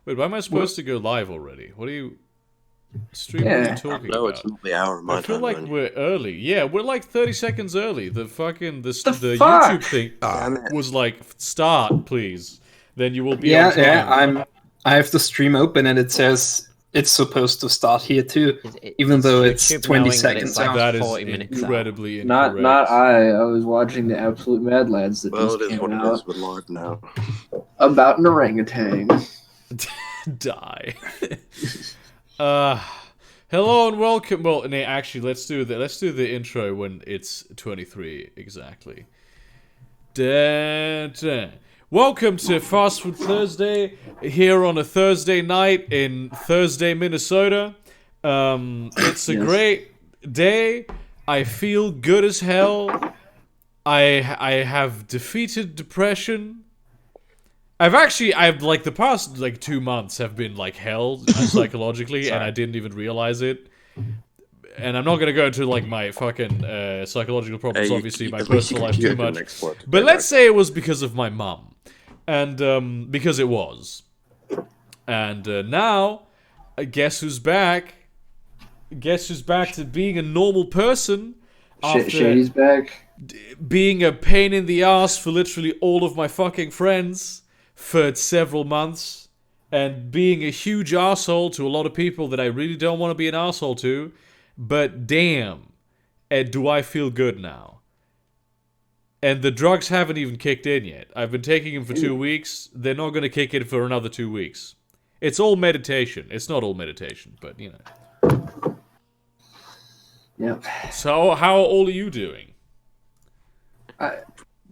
Wait, why am I supposed to go live already? What are you... Stream, what are you talking No, about? it's not the hour of my I feel time. like Ronnie. we're early. Yeah, we're like 30 seconds early. The fucking... The fuck? YouTube thing Damn it. was like, start, please. Then you will be Yeah, on time. I have the stream open and it says it's supposed to start here too, even though it's YouTube 20 knowing that seconds it's like out. That is 40 minutes incredibly Not incorrect. I was watching the Absolute Mad Lads that Well, just it is came what it out is. We're live now. about an orangutan. Die. Hello and welcome. Well, no, actually, let's do the intro when it's 23 exactly. Da, da. Welcome to Fast Food Thursday here on a Thursday night in Thursday, Minnesota. It's a great day. I feel good as hell. I have defeated depression. I've like the past like 2 months have been like hell psychologically, and I didn't even realize it. And I'm not gonna go into like my fucking psychological problems, obviously, my personal life too much. But let's say it was because of my mum, and because it was. And now, guess who's back? Guess who's back to being a normal person? Shady's back. Being a pain in the ass for literally all of my fucking friends for several months, and being a huge asshole to a lot of people that I really don't want to be an asshole to, but damn, do I feel good now. And the drugs haven't even kicked in yet. I've been taking them for 2 weeks. They're not going to kick in for another 2 weeks. It's all meditation. It's not all meditation, but you know. Yep. So, how all are you doing?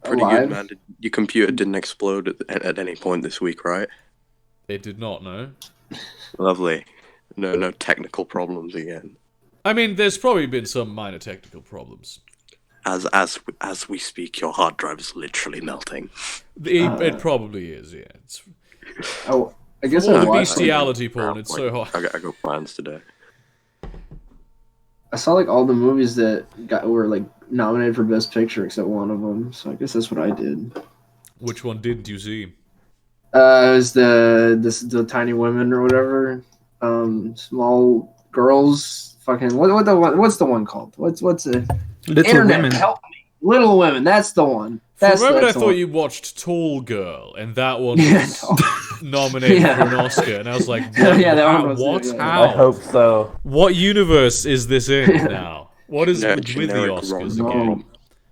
Pretty alive. good, man. Your computer didn't explode at any point this week, right? It did not, no. Lovely. No technical problems again. I mean, there's probably been some minor technical problems. As we speak, your hard drive is literally melting. It probably is, yeah. It's, Oh, I guess all I the watched. bestiality porn, it's so hot. I got plans today. I saw like all the movies that were like nominated for Best Picture except one of them. So I guess that's what I did. Which one didn't you see? It was the Tiny Women or whatever. Small girls. Fucking what's the one called? What's it? Little Internet, Women. help me. Little Women. That's the one. For a That's moment, I the thought one. you watched Tall Girl, and that one Yeah, was nominated Yeah. for an Oscar, and I was like, what? Yeah, that How? one was it, What? yeah. How? I hope so. What universe is this in now? What is No, with the generic Oscars rom-com. again?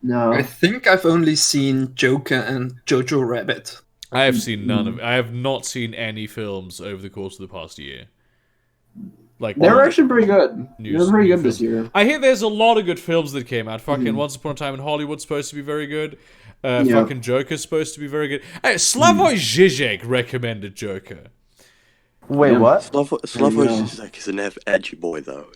No. I think I've only seen Joker and Jojo Rabbit. I have seen none of. I have not seen any films over the course of the past year. Like They were actually pretty good. They News- were pretty new good this films. year. I hear there's a lot of good films that came out. Fucking Once Upon a Time in Hollywood's supposed to be very good. Yeah. Fucking Joker's supposed to be very good. Hey, Slavoj Žižek recommended Joker. Wait, Yeah. what? Slavoj know. Žižek is an edgy boy, though.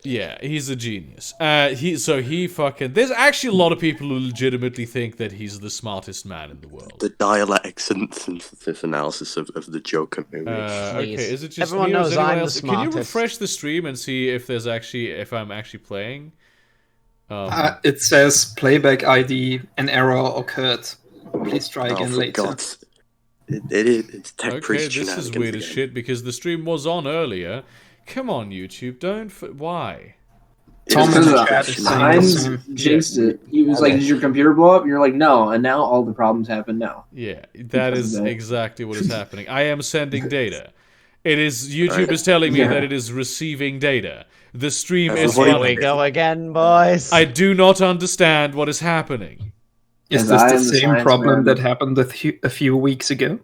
Yeah, he's a genius. He fucking. There's actually a lot of people who legitimately think that he's the smartest man in the world. The dialect synthesis analysis of the Joker movie. Okay, Please. is it just Everyone me or is knows anyone I'm the else? Can you smartest. refresh the stream and see if I'm actually playing? It says playback ID, an error occurred. Please try Oh, again for later. God's... It's tech Okay, priest this is weird as shit because the stream was on earlier. Come on, YouTube, don't. Why? Tom in It is the tech chat is saying the shenanigans. same. Jinxed it. He was like, "Did your computer blow up?" And you're like, "No." And now all the problems happen now. Yeah, that is Because of that. exactly what is happening. I am sending data. It is YouTube is telling me Yeah. that it is receiving data. The stream That's is what Here it we running. is. go again, boys. I do not understand what is happening. Is As this I the am the same science problem man. that happened a few weeks ago?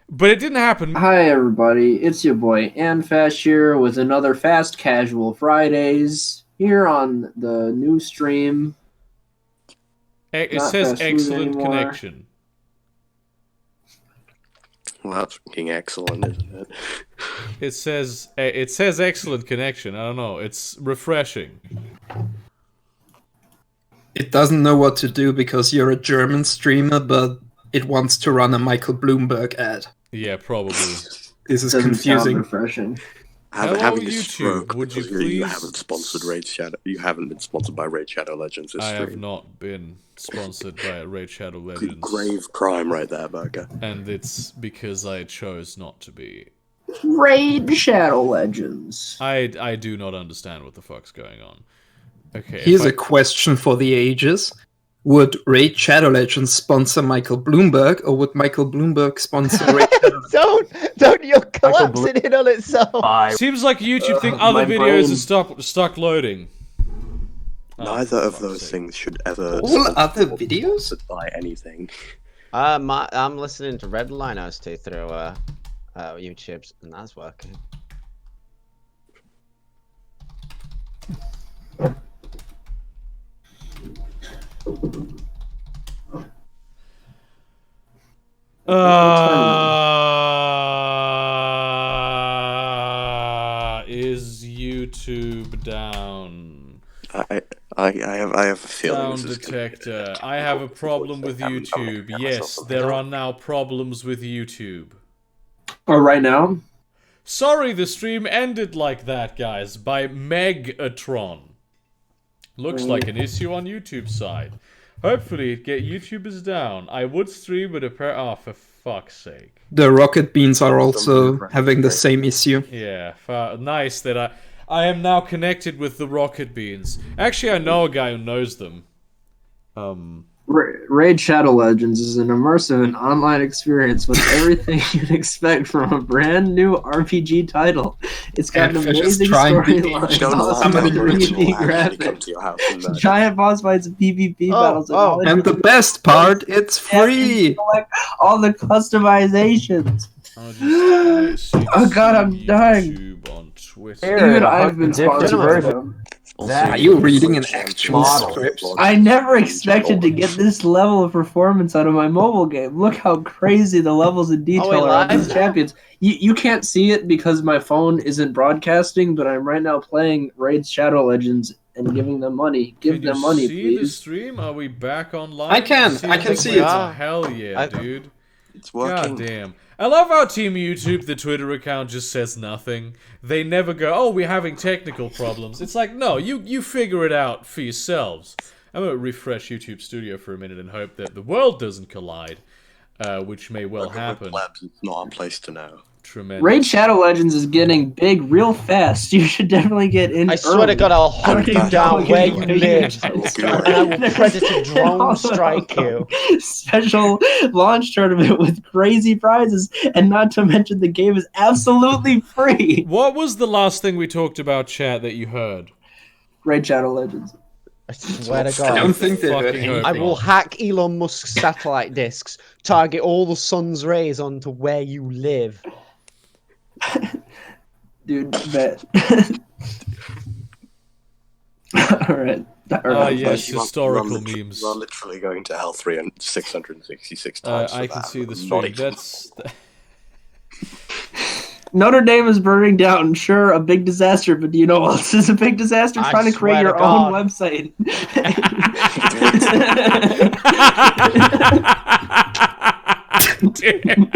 But it didn't happen. Hi everybody, it's your boy Anfash here with another Fast Casual Fridays here on the new stream. It Not says fast food excellent anymore. connection. Well, that's fucking excellent, isn't it? It says excellent connection. I don't know. It's refreshing. It doesn't know what to do because you're a German streamer, but it wants to run a Michael Bloomberg ad. Yeah, probably. This is Doesn't confusing. sound refreshing. having a YouTube. stroke Would you because please? you haven't sponsored Raid Shadow. You haven't been sponsored by Raid Shadow Legends this I stream. have not been sponsored by Raid Shadow Legends. Grave crime right there, Burger. And it's because I chose not to be. Raid Shadow Legends. I do not understand what the fuck's going on. Okay. Here's a question for the ages. Would Raid Shadow Legends sponsor Michael Bloomberg, or would Michael Bloomberg sponsor Raid Shadow Legends? Don't you're collapsing it on itself. Seems like YouTube think other videos are stuck loading. Neither of those things should ever. All other videos? By anything. I'm listening to Redline OST through YouTube, and that's working. Is YouTube down? I have a feeling. Sound detector. I have a problem with YouTube. Yes, there are now problems with YouTube. Oh, right now? Sorry, the stream ended like that, guys, by Megatron. Looks like an issue on YouTube side. Hopefully it get YouTubers down. I would stream, but oh, for fuck's sake. The rocket beans are also having the same issue. Yeah, nice that I am now connected with the rocket beans. Actually, I know a guy who knows them. Raid Shadow Legends is an immersive and online experience with everything you'd expect from a brand new RPG title. It's got an amazing storyline, awesome 3D graphics, giant boss fights, and PvP battles, and the best part, it's free! All the customizations. Oh god, I'm dying. On Twitter. Even I've been sponsored. Are you reading an actual script? I never expected to get this level of performance out of my mobile game. Look how crazy the levels and detail are on these champions. You can't see it because my phone isn't broadcasting, but I'm right now playing Raid Shadow Legends and giving them money. Give them money, please. Can you see the stream? Are we back online? I can see it. Oh, hell yeah, dude. It's working. God damn. I love how Team YouTube, the Twitter account, just says nothing. They never go, oh, we're having technical problems. It's like, no, you figure it out for yourselves. I'm going to refresh YouTube Studio for a minute and hope that the world doesn't collide, which may well happen. It's not our place to know. Tremendous. Raid Shadow Legends is getting big real fast. You should definitely get in. I swear to God, I'll hunt you down where you live, and I will predator drone strike you. Special launch tournament with crazy prizes, and not to mention the game is absolutely free. What was the last thing we talked about, chat, that you heard? Raid Shadow Legends. I swear to God. I don't think they heard anything. I will hack Elon Musk's satellite discs, target all the sun's rays onto where you live. Dude, bet. Alright. Yes, historical memes. You are literally going to hell 666 times. I can see the stream. That's... Notre Dame is burning down. Sure, a big disaster, but do you know what else is a big disaster? Trying to create your own website. Damn!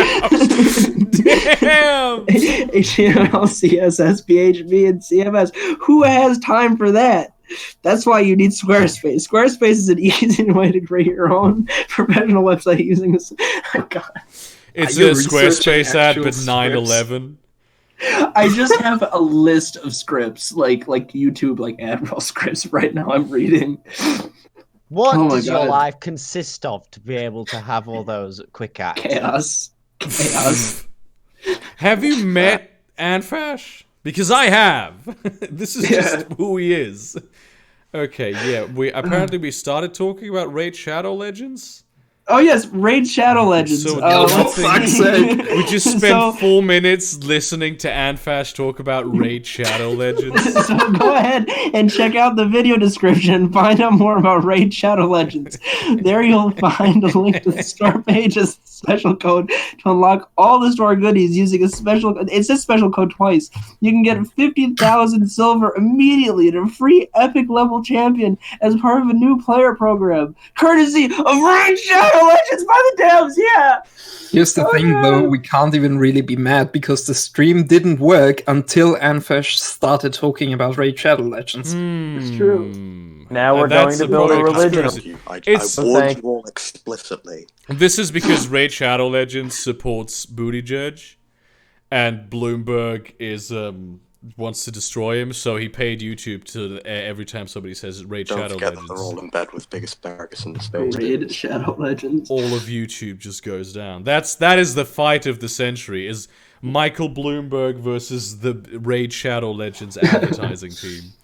HTML, CSS, PHP, and CMS. Who has time for that? That's why you need Squarespace. Squarespace is an easy way to create your own professional website using this. God. It's a Squarespace ad, but 9/11. I just have a list of scripts, like YouTube, like Admiral scripts right now I'm reading. What does your life consist of to be able to have all those quick acts? Chaos. Have you met Anfash? Because I have. This is just who he is. Okay, yeah. We started talking about Raid Shadow Legends. Oh yes, Raid Shadow Legends. So, fuck's sake. We just spent 4 minutes listening to Anfash talk about Raid Shadow Legends. So go ahead and check out the video description and find out more about Raid Shadow Legends. There you'll find a link to the store page as special code to unlock all the store goodies using a special code. It says special code twice. You can get 50,000 silver immediately and a free epic level champion as part of a new player program, courtesy of Raid Shadow Shadow Legends by the devs, yeah! Here's the thing, though, we can't even really be mad because the stream didn't work until Anfesh started talking about Raid Shadow Legends. It's true. Now we're going to build a religion. I warned you all explicitly. This is because Raid Shadow Legends supports Booty Judge, and Bloomberg is wants to destroy him, so he paid YouTube to every time somebody says Raid Shadow Legends. Don't forget that they're all in bed with biggest asparagus in the space. Raid Shadow Legends. All of YouTube just goes down. That is the fight of the century, is Michael Bloomberg versus the Raid Shadow Legends advertising team.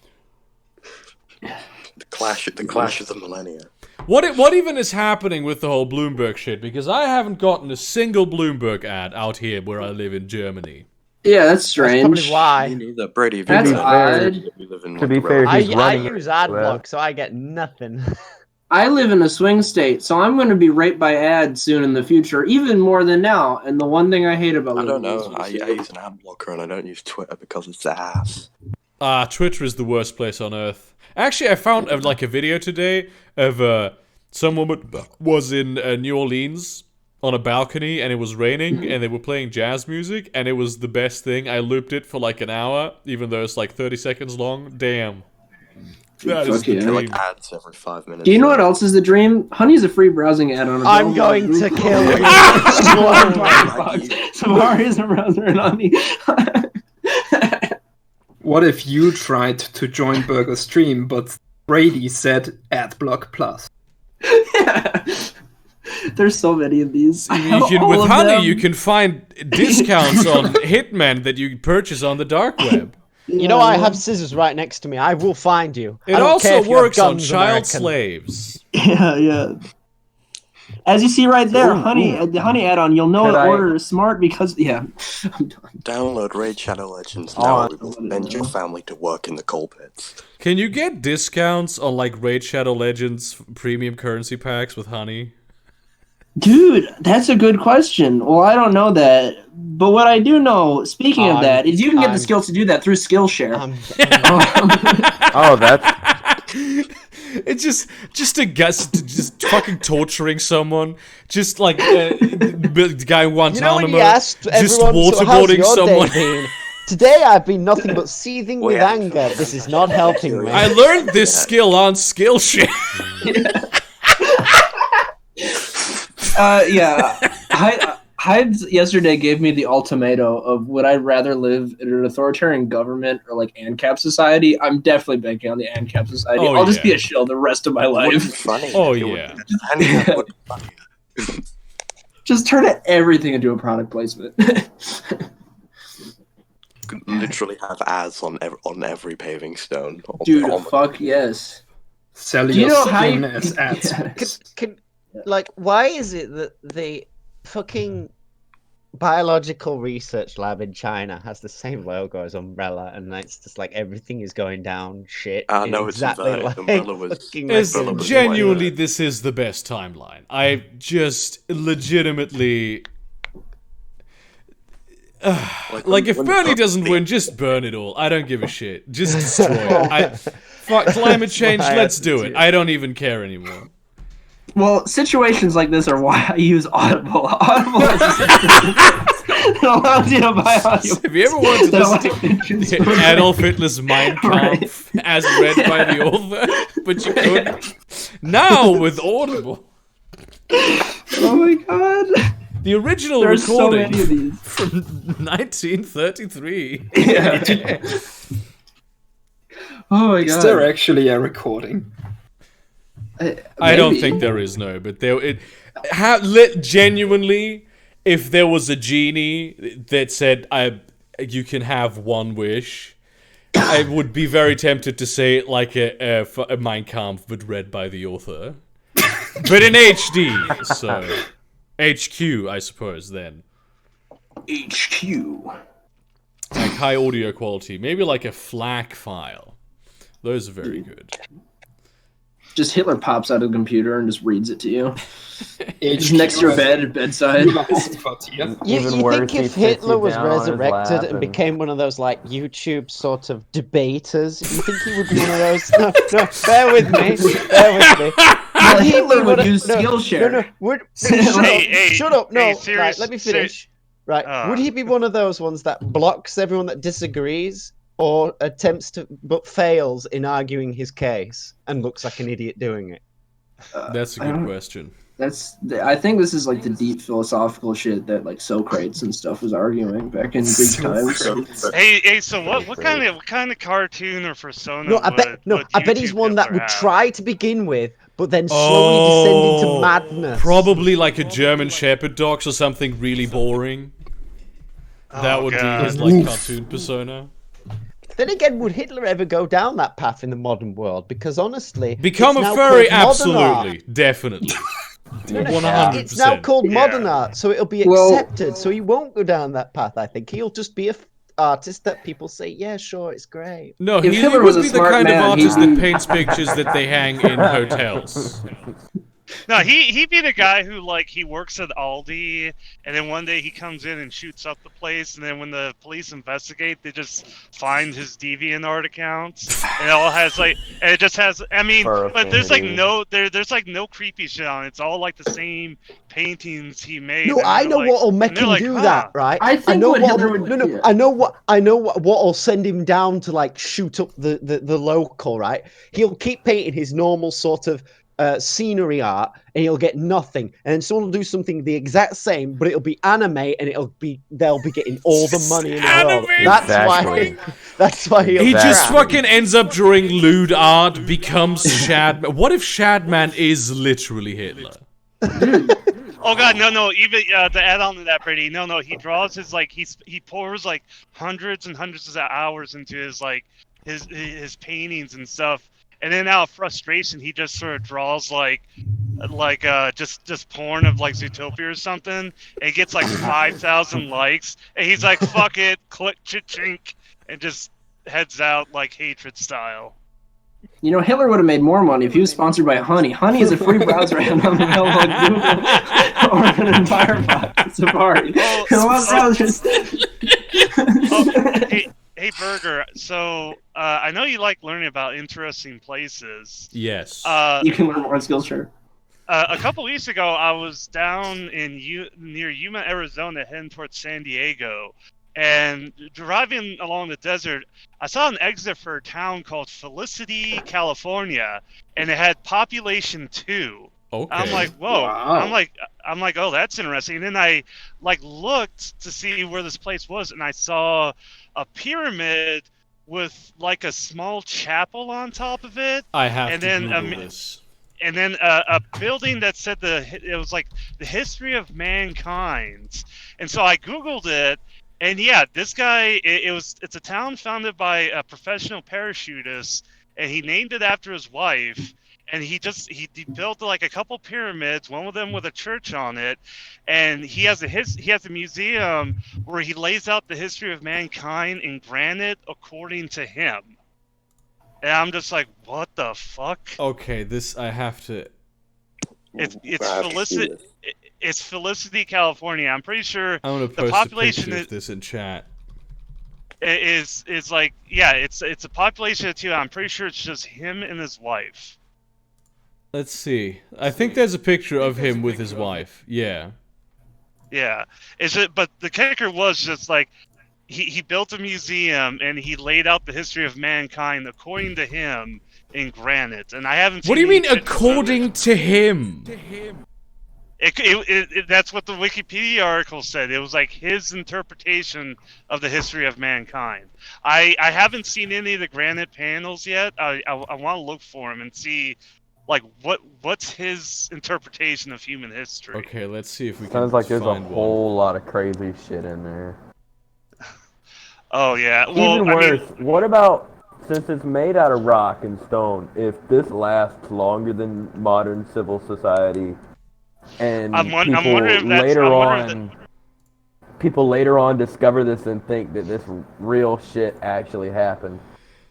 The clash of the millennia. What even is happening with the whole Bloomberg shit? Because I haven't gotten a single Bloomberg ad out here where I live in Germany. Yeah, that's strange. That's probably why. Me neither, Brady. That's odd. To be fair, I he's running. use AdBlock, so I get nothing. I live in a swing state, so I'm going to be raped by ads soon in the future, even more than now. And the one thing I hate about I don't know. I use an ad blocker and I don't use Twitter because it's ass. Twitter is the worst place on earth. Actually, I found like a video today of some woman was in New Orleans on a balcony and it was raining and they were playing jazz music and it was the best thing. I looped it for like an hour, even though it's like 30 seconds long. Damn. That is the dream. Like ads every 5 minutes. Do you know what else is the dream? Honey's a free browsing ad on a I'm going to kill you. Safari is a browser and Honey. What if you tried to join Burger's stream, but Brady said AdBlock Plus? There's so many of these. With Honey, you can find discounts on Hitman that you purchase on the dark web. You know, I have scissors right next to me. I will find you. It also works on child slaves. Yeah. As you see right there, the Honey add-on, you'll know the order is smart because, I'm done. Download Raid Shadow Legends now and send your family to work in the coal pits. Can you get discounts on like Raid Shadow Legends premium currency packs with Honey? Dude, that's a good question. Well, I don't know that. But what I do know, speaking of that, is you can get the skills to do that through Skillshare. That's... It's just a guess, just fucking torturing someone. Just like the guy wants armor, just waterboarding someone. Today I've been nothing but seething with anger. This is not helping me. I learned this skill on Skillshare. Hides yesterday gave me the ultimatum of would I rather live in an authoritarian government or like ANCAP society. I'm definitely banking on the ANCAP society. I'll just be a shill the rest of my life. Funny. Oh yeah. Just turn everything into a product placement. Could literally have ads on every paving stone. Dude, fuck yes. Sell Do you know how you as ads? Like, why is it that the fucking biological research lab in China has the same logo as Umbrella, and it's just like everything is going down shit? No, it's exactly like Umbrella was genuinely, this is the best timeline. I just legitimately. Like if Bernie doesn't win, just burn it all. I don't give a shit. Just destroy it. Fuck climate change, let's do it. I don't even care anymore. Well, situations like this are why I use Audible. Audible is a system that allows you to buy audio. Have you ever wanted to listen to Adolf Hitler's Mein Kampf as read by the author? But you couldn't. Now with Audible. Oh my god. The original There's recording so many of these. from 1933. Yeah. Oh my god. Is there actually a recording? I don't think there is, no. But genuinely, if there was a genie that said, you can have one wish, I would be very tempted to say like a Mein Kampf, but read by the author. But in HD, so... HQ, I suppose, then. HQ. Like high audio quality. Maybe like a FLAC file. Those are very good. Just Hitler pops out of the computer and just reads it to you. Just next to your bedside. You think if Hitler was resurrected and became one of those like YouTube sort of debaters, you think he would be one of those? No, bear with me. Well, Hitler would use Skillshare. No, shut up. No, right, let me finish. Right, would he be one of those ones that blocks everyone that disagrees, or attempts to but fails in arguing his case and looks like an idiot doing it? That's a good question. I think this is like the deep philosophical shit that like Socrates and stuff was arguing back in Greek times. Hey, so what kind of cartoon or persona? I bet he's one that would try to begin with, but then slowly descend into madness. Probably like a German Shepherd dog or something really boring. That would be his like cartoon persona. Then again, would Hitler ever go down that path in the modern world? Because honestly, become a furry, absolutely, definitely. 100%. It's now called modern art, so it'll be accepted. So he won't go down that path. I think he'll just be a artist that people say, yeah, sure, it's great. No, he would be the kind of artist that paints pictures that they hang in hotels. No, he'd be the guy who, like, he works at Aldi, and then one day he comes in and shoots up the place, and then when the police investigate, they just find his DeviantArt accounts, and it all has, like, and it just has, I mean, but there's, like, there's, like, no creepy shit on it. It's all, like, the same paintings he made. No, I know what'll make him do that, right? I know what I know what'll send him down to, like, shoot up the local, right? He'll keep painting his normal sort of scenery art, and he'll get nothing, and then someone will do something the exact same, but it'll be anime, and they'll be getting all the money in the world. That's why he just fucking ends up drawing lewd art, becomes Shadman. What if Shadman is literally Hitler? Oh god, no, even to add on to that, Brady, no, he draws his, like, he pours, like, hundreds and hundreds of hours into his, like, his paintings and stuff. And then out of frustration, he just sort of draws just porn of like Zootopia or something, and he gets like 5,000 likes, and he's like, "Fuck it, click, chink," and just heads out like Hatred style. You know, Hitler would have made more money if he was sponsored by Honey. Honey is a free browser app available on Google or an entire Safari. Hey, Burger, so I know you like learning about interesting places. Yes. You can learn more on Skillshare. A couple weeks ago, I was down near Yuma, Arizona, heading towards San Diego. And driving along the desert, I saw an exit for a town called Felicity, California. And it had population 2. Okay. I'm like, whoa. Wow. I'm like, oh, that's interesting. And then I like looked to see where this place was, and I saw a pyramid with like a small chapel on top of it. I have to Google this. And then a building that said it was like the history of mankind. And so I Googled it, and yeah, this guy, it's a town founded by a professional parachutist, and he named it after his wife. And he built like a couple pyramids, one of them with a church on it, and he has a museum where he lays out the history of mankind in granite according to him. And I'm just like, what the fuck? Okay, I have to. It's Felicity, California. I'm pretty sure I'm gonna post the population a picture of this in chat. Is like, yeah, it's a population of 2. I'm pretty sure it's just him and his wife. Let's see. I think there's a picture of him with his wife. Yeah. Yeah. But the kicker was just like, he built a museum and he laid out the history of mankind according to him in granite. And I haven't seen. What do you mean according to him? That's what the Wikipedia article said. It was like his interpretation of the history of mankind. I haven't seen any of the granite panels yet. I want to look for him and see. Like, what's his interpretation of human history? Okay, let's see if we can Sounds like there's a find whole lot of crazy shit in there. Oh, yeah. Well, Even worse, what about, since it's made out of rock and stone, if this lasts longer than modern civil society, and people later on discover this and think that this real shit actually happened.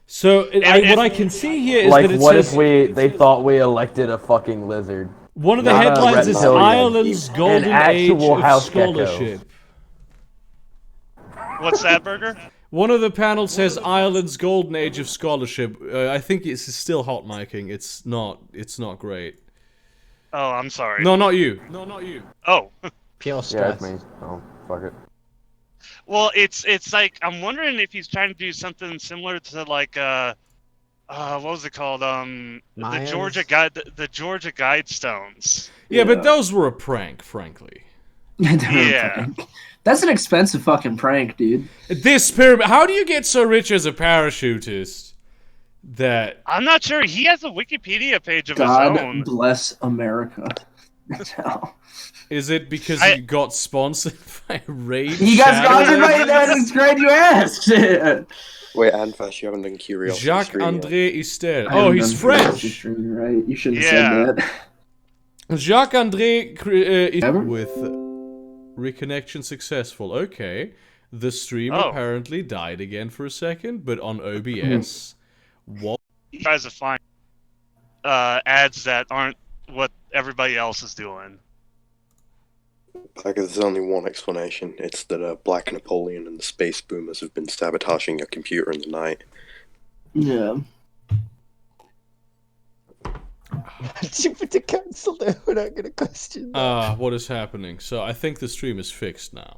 So, what I can see here is like, that it what says... if they thought we elected a fucking lizard? One of the headlines is Ireland's Golden Age of Scholarship. What's that, Burger? One of the panels says Ireland's Golden Age of Scholarship. I think it's still hot micing. It's not great. Oh, I'm sorry. No, not you. No, not you. Oh. Pure Yeah, stress. it's me. Oh, fuck it. Well, it's like I'm wondering if he's trying to do something similar to like what was it called? The Myers? the Georgia Guidestones. Yeah, but those were a prank, frankly. Yeah. That's an expensive fucking prank, dude. This pyramid. How do you get so rich as a parachutist that I'm not sure. He has a Wikipedia page of God his own. bless America. That's how. is it because you got sponsored by Raid? He got sponsored by that. It's great you asked. Wait, Anfash, you haven't done Curiosity Jacques Stream yet. André Istel. Oh, he's French. Right? You shouldn't have Yeah. said that. Jacques André Ever? with reconnection successful. Okay. The stream Oh. apparently died again for a second, but on OBS. What? He tries to find ads that aren't what everybody else is doing. There's only one explanation. It's that Black Napoleon and the Space Boomers have been sabotaging your computer in the night. Yeah. Jupiter cancelled it. We're not gonna question that. What is happening? So I think the stream is fixed now.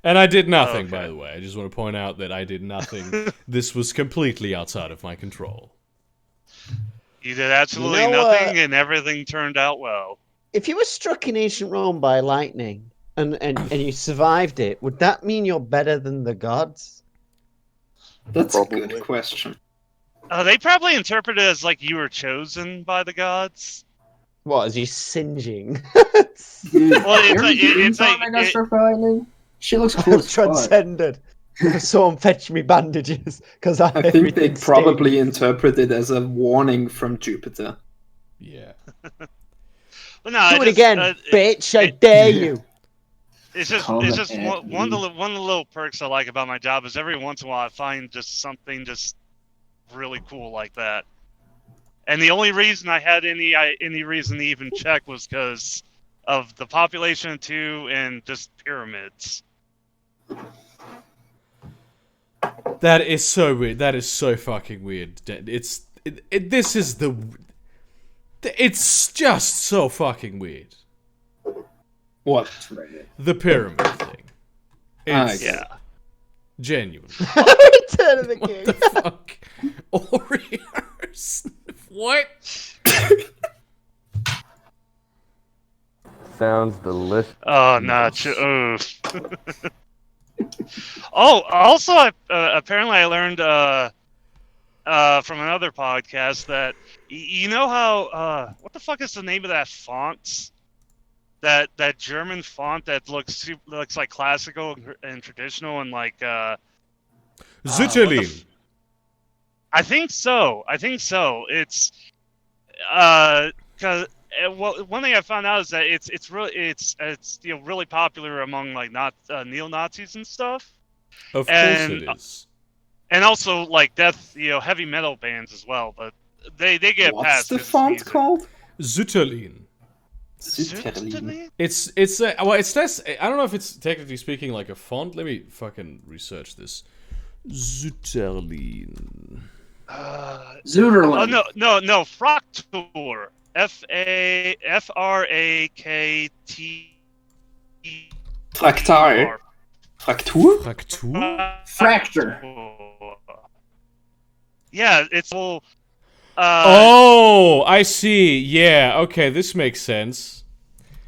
And I did nothing, Okay. by the way. I just want to point out that I did nothing. This was completely outside of my control. You did absolutely You know, nothing, and everything turned out well. If you were struck in ancient Rome by lightning and you survived it, would that mean you're better than the gods? That's a Probably. good question. They probably interpret it as like you were chosen by the gods. What, is you singeing? Dude, Well, it's you ever like- seen it's someone like- that got struck by lightning? She looks cool as fuck. Transcended. Someone fetch me bandages, because I think they probably interpret it as a warning from Jupiter. Yeah. But no, Do it again, bitch! I dare you. It's just Come it's just at one of me. the little perks I like about my job is every once in a while I find just something just really cool like that. And the only reason I had any reason to even check was because of the population of 2 and just pyramids. That is so weird. That is so fucking weird. This is the... It's just so fucking weird. What? The pyramid thing. It's Yeah. genuine. Return of the What King. the fuck? Oreos? What? Sounds delicious. Oh, no. Oh, also, apparently I learned from another podcast that you know how what the fuck is the name of that font? That German font that looks like classical and traditional and like Zutterlin. I think so. It's because well, one thing I found out is that it's really popular among like neo-Nazis and stuff, Of course and- it is. and also like heavy metal bands as well. But they get What's past. the 'cause it's font music. called? Zutterlin. Zutterlin? It's less. I don't know if it's technically speaking like a font. Let me fucking research this. Zutterlin. Zuderland. Oh no, Fraktur. Frakt. Traktar. Fraktur? Fraktur? Fracture. Yeah, it's all. Oh, I see. Yeah. Okay, this makes sense.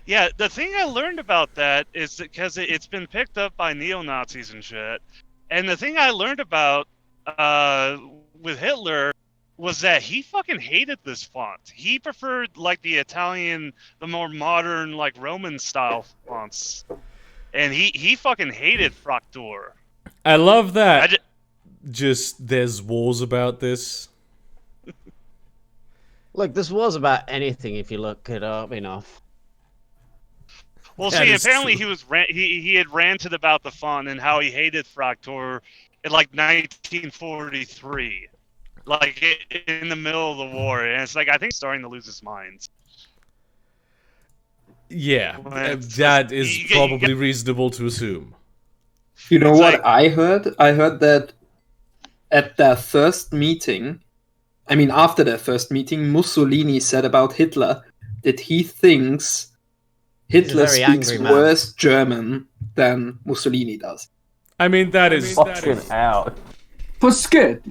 Yeah, the thing I learned about that is because it's been picked up by neo-Nazis and shit. And the thing I learned about with Hitler was that he fucking hated this font. He preferred like the Italian, the more modern, like Roman style fonts. And he fucking hated Fraktur. I love that. I ju- Just there's wars about this. Look, this was about anything if you look it up enough. Well, That see, is apparently true. he had ranted about the font and how he hated Fraktur in like 1943, like in the middle of the war, and it's like I think he's starting to lose his mind. Yeah, Well, that is you get- probably reasonable to assume. You know It's what like- I heard? I heard that at their first meeting, I mean, after their first meeting, Mussolini said about Hitler that he thinks Hitler very speaks angry man. worse German than Mussolini does. I mean, that is. Fucking out. Pusket.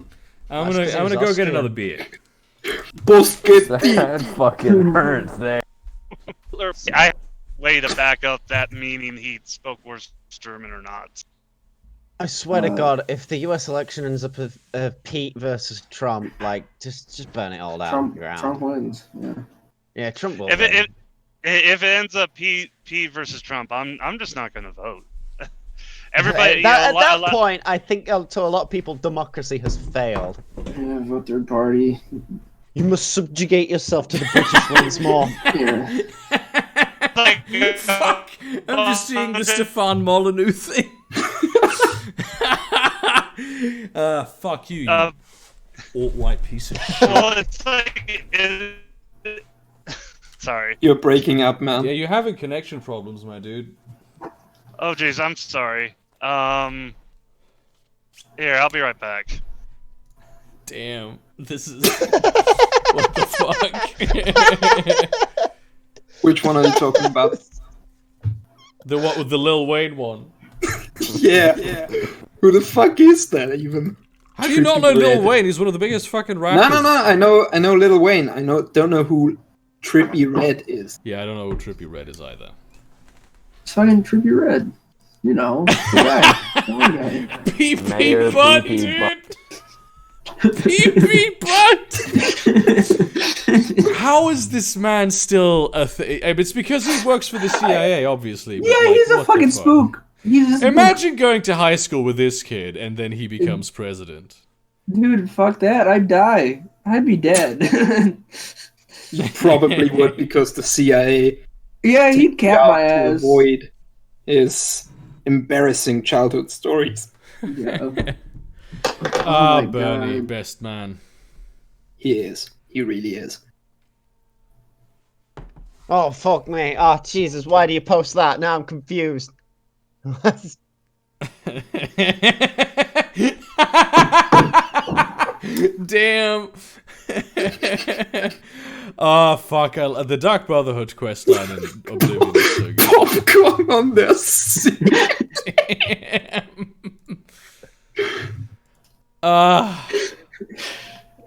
I'm gonna go get another beer. That fucking hurts there. I have a way to back up that meaning he spoke worse German or not. I swear to God, if the U.S. election ends up with Pete versus Trump, like just burn it all down to the ground. Trump wins. Yeah, Trump will. If win. it ends up Pete versus Trump, I'm just not gonna vote. Everybody at that point, I think to a lot of people, democracy has failed. Yeah, vote third party. You must subjugate yourself to the British once more. Yeah. like, Fuck! I'm just seeing the Stefan Molyneux thing. Fuck you, you alt-white piece of shit. Well, it's like. Sorry. You're breaking up, man. Yeah, you're having connection problems, my dude. Oh, jeez, I'm sorry. Here, I'll be right back. Damn, this is... what the fuck? Which one are you talking about? The what with the Lil Wayne one? Yeah. Who the fuck is that even? How do you not know Lil Wayne? He's one of the biggest fucking rappers. No. I know Lil Wayne. Don't know who Trippie Redd is. Yeah, I don't know who Trippie Redd is either. It's fucking Trippie Redd. You know, the guy. PP butt, dude. PP butt. How is this man still a thing? It's because he works for the CIA, obviously. Yeah, he's a fucking spook. Imagine going to high school with this kid and then he becomes president. Dude, fuck that. I'd die. I'd be dead. You probably would, because the CIA. Yeah, he'd cap my to ass. avoid his embarrassing childhood stories. Yeah. Ah, my Bernie, God. best man. He is. He really is. Oh fuck me! Oh Jesus! Why do you post that? Now I'm confused. Damn. Oh fuck! The Dark Brotherhood quest line in Oblivion is so good. Popcorn on this. Damn.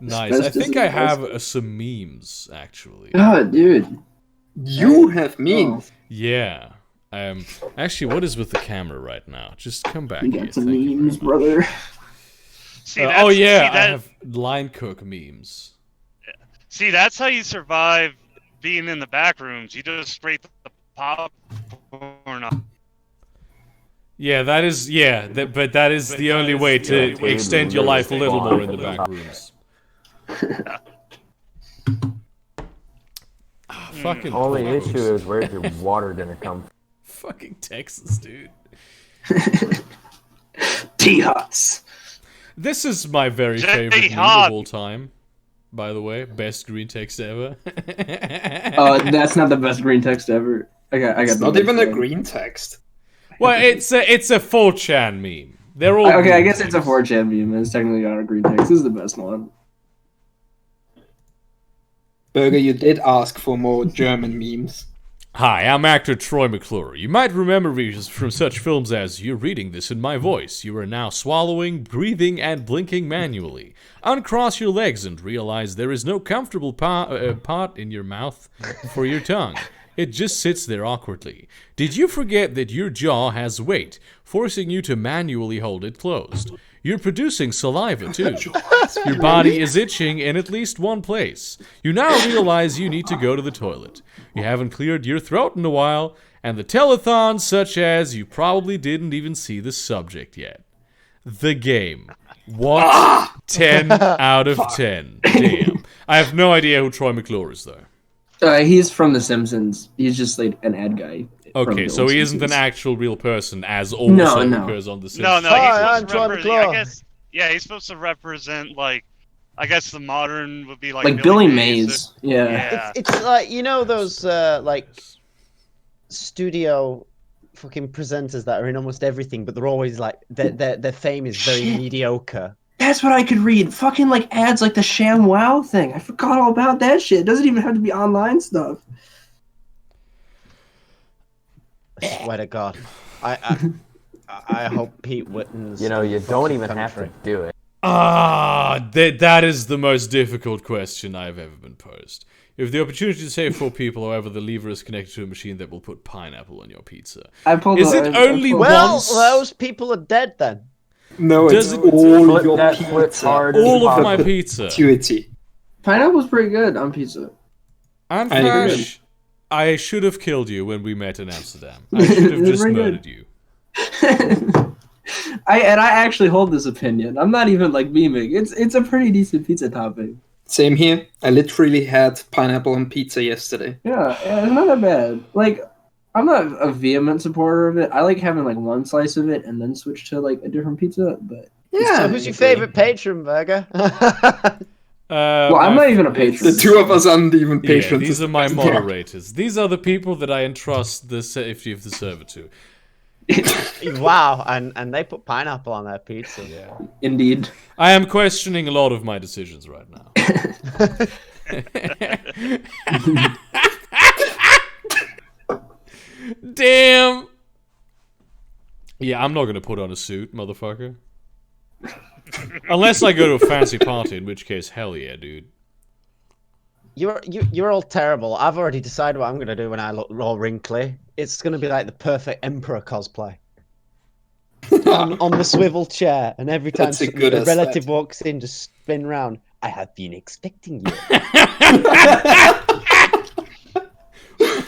Nice. I think I have some memes actually. God, dude. You have memes. Yeah. Actually, what is with the camera right now? Just come back You here. got some Thank you memes, very much. brother. Oh yeah, I have line cook memes. See, that's how you survive being in the back rooms. You just spray the popcorn up. Yeah, that is but that is the only way to extend your life a little more in the back rooms. Fucking Only Polos. issue is where's your water gonna come from? Fucking Texas, dude. T-Hots. This is my very favorite meme of all time. By the way, best green text ever. That's not the best green text ever. I got It's the not next even a one. green text. Well, it's a 4chan meme. They're all Okay, I green guess it's a text. 4chan meme. It's technically not a green text. This is the best one. Burger, you did ask for more German memes. Hi, I'm actor Troy McClure. You might remember me from such films as You're Reading This in My Voice. You are now swallowing, breathing, and blinking manually. Uncross your legs and realize there is no comfortable part in your mouth for your tongue. It just sits there awkwardly. Did you forget that your jaw has weight, forcing you to manually hold it closed? You're producing saliva, too. Your body is itching in at least one place. You now realize you need to go to the toilet. You haven't cleared your throat in a while, and the telethon, such as you probably didn't even see the subject yet. The game. What? 10 out of 10. Damn. I have no idea who Troy McClure is, though. He's from The Simpsons. He's just like an ad guy. Okay, so he isn't an actual real person, as also No. occurs on The Simpsons. No, Hi, I'm he's Troy supposed to represent. McClure. I guess. Yeah, he's supposed to represent like. I guess the modern would be like Billy Mays. Yeah. Yeah. It's like, you know, those like studio fucking presenters that are in almost everything, but they're always like their fame is very mediocre. That's what I could read. Fucking like ads like the ShamWow thing. I forgot all about that shit. It doesn't even have to be online stuff. swear to God. I hope Pete Whitten's. You know, you don't even have to do it. That is the most difficult question I've ever been posed. You have the opportunity to save 4 people, however, the lever is connected to a machine that will put pineapple on your pizza. Is it only once? Well, those people are dead then. No, Does it's it- all your pizza. All of my pizza. Pineapple's pretty good on pizza. And Fresh, I should have killed you when we met in Amsterdam. I should have just murdered you. I actually hold this opinion. I'm not even like memeing. It's a pretty decent pizza topping. Same here. I literally had pineapple on pizza yesterday. Yeah, it's not that bad. Like, I'm not a vehement supporter of it. I like having like one slice of it and then switch to like a different pizza. But yeah, so who's your favorite patron, Burger? Well, I'm not even a patron. The two of us aren't even patrons. Yeah, these are my moderators. These are the people that I entrust the safety of the server to. Wow, and they put pineapple on their pizza. Yeah. Indeed. I am questioning a lot of my decisions right now. Damn. Yeah, I'm not gonna put on a suit, motherfucker. Unless I go to a fancy party, in which case, hell yeah, dude. You're all terrible. I've already decided what I'm gonna do when I look all wrinkly. It's gonna be like the perfect emperor cosplay. on the swivel chair, and every time a relative walks in, just spin round. I have been expecting you.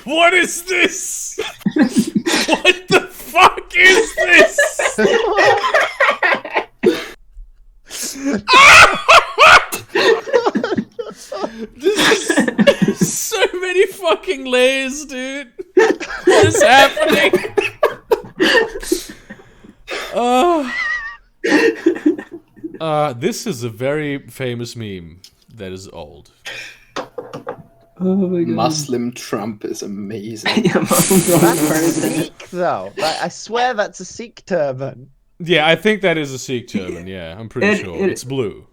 What is this? What the fuck is this? This is so many fucking layers, dude. What is happening? This is a very famous meme that is old. Oh my God. Muslim Trump is amazing. Yeah, Muslim Trump That's a is Sikh, though. Like, I swear that's a Sikh turban. Yeah, I think that is a Sikh turban. Yeah, I'm pretty sure. It's blue.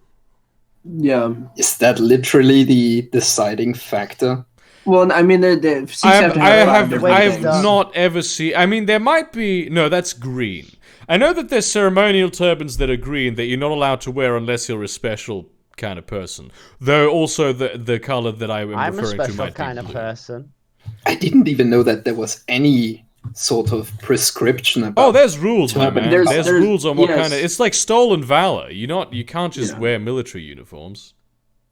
Yeah. Is that literally the deciding factor? Well, I mean, Sikhs have I have not ever seen. I mean, there might be. No, that's green. I know that there's ceremonial turbans that are green that you're not allowed to wear unless you're a special kind of person. Though also the color that I'm referring to might be blue. I'm a special kind of person. I didn't even know that there was any sort of prescription about. Oh, there's rules, my man. There's rules on what yes. kind of. It's like stolen valor. You can't just wear military uniforms.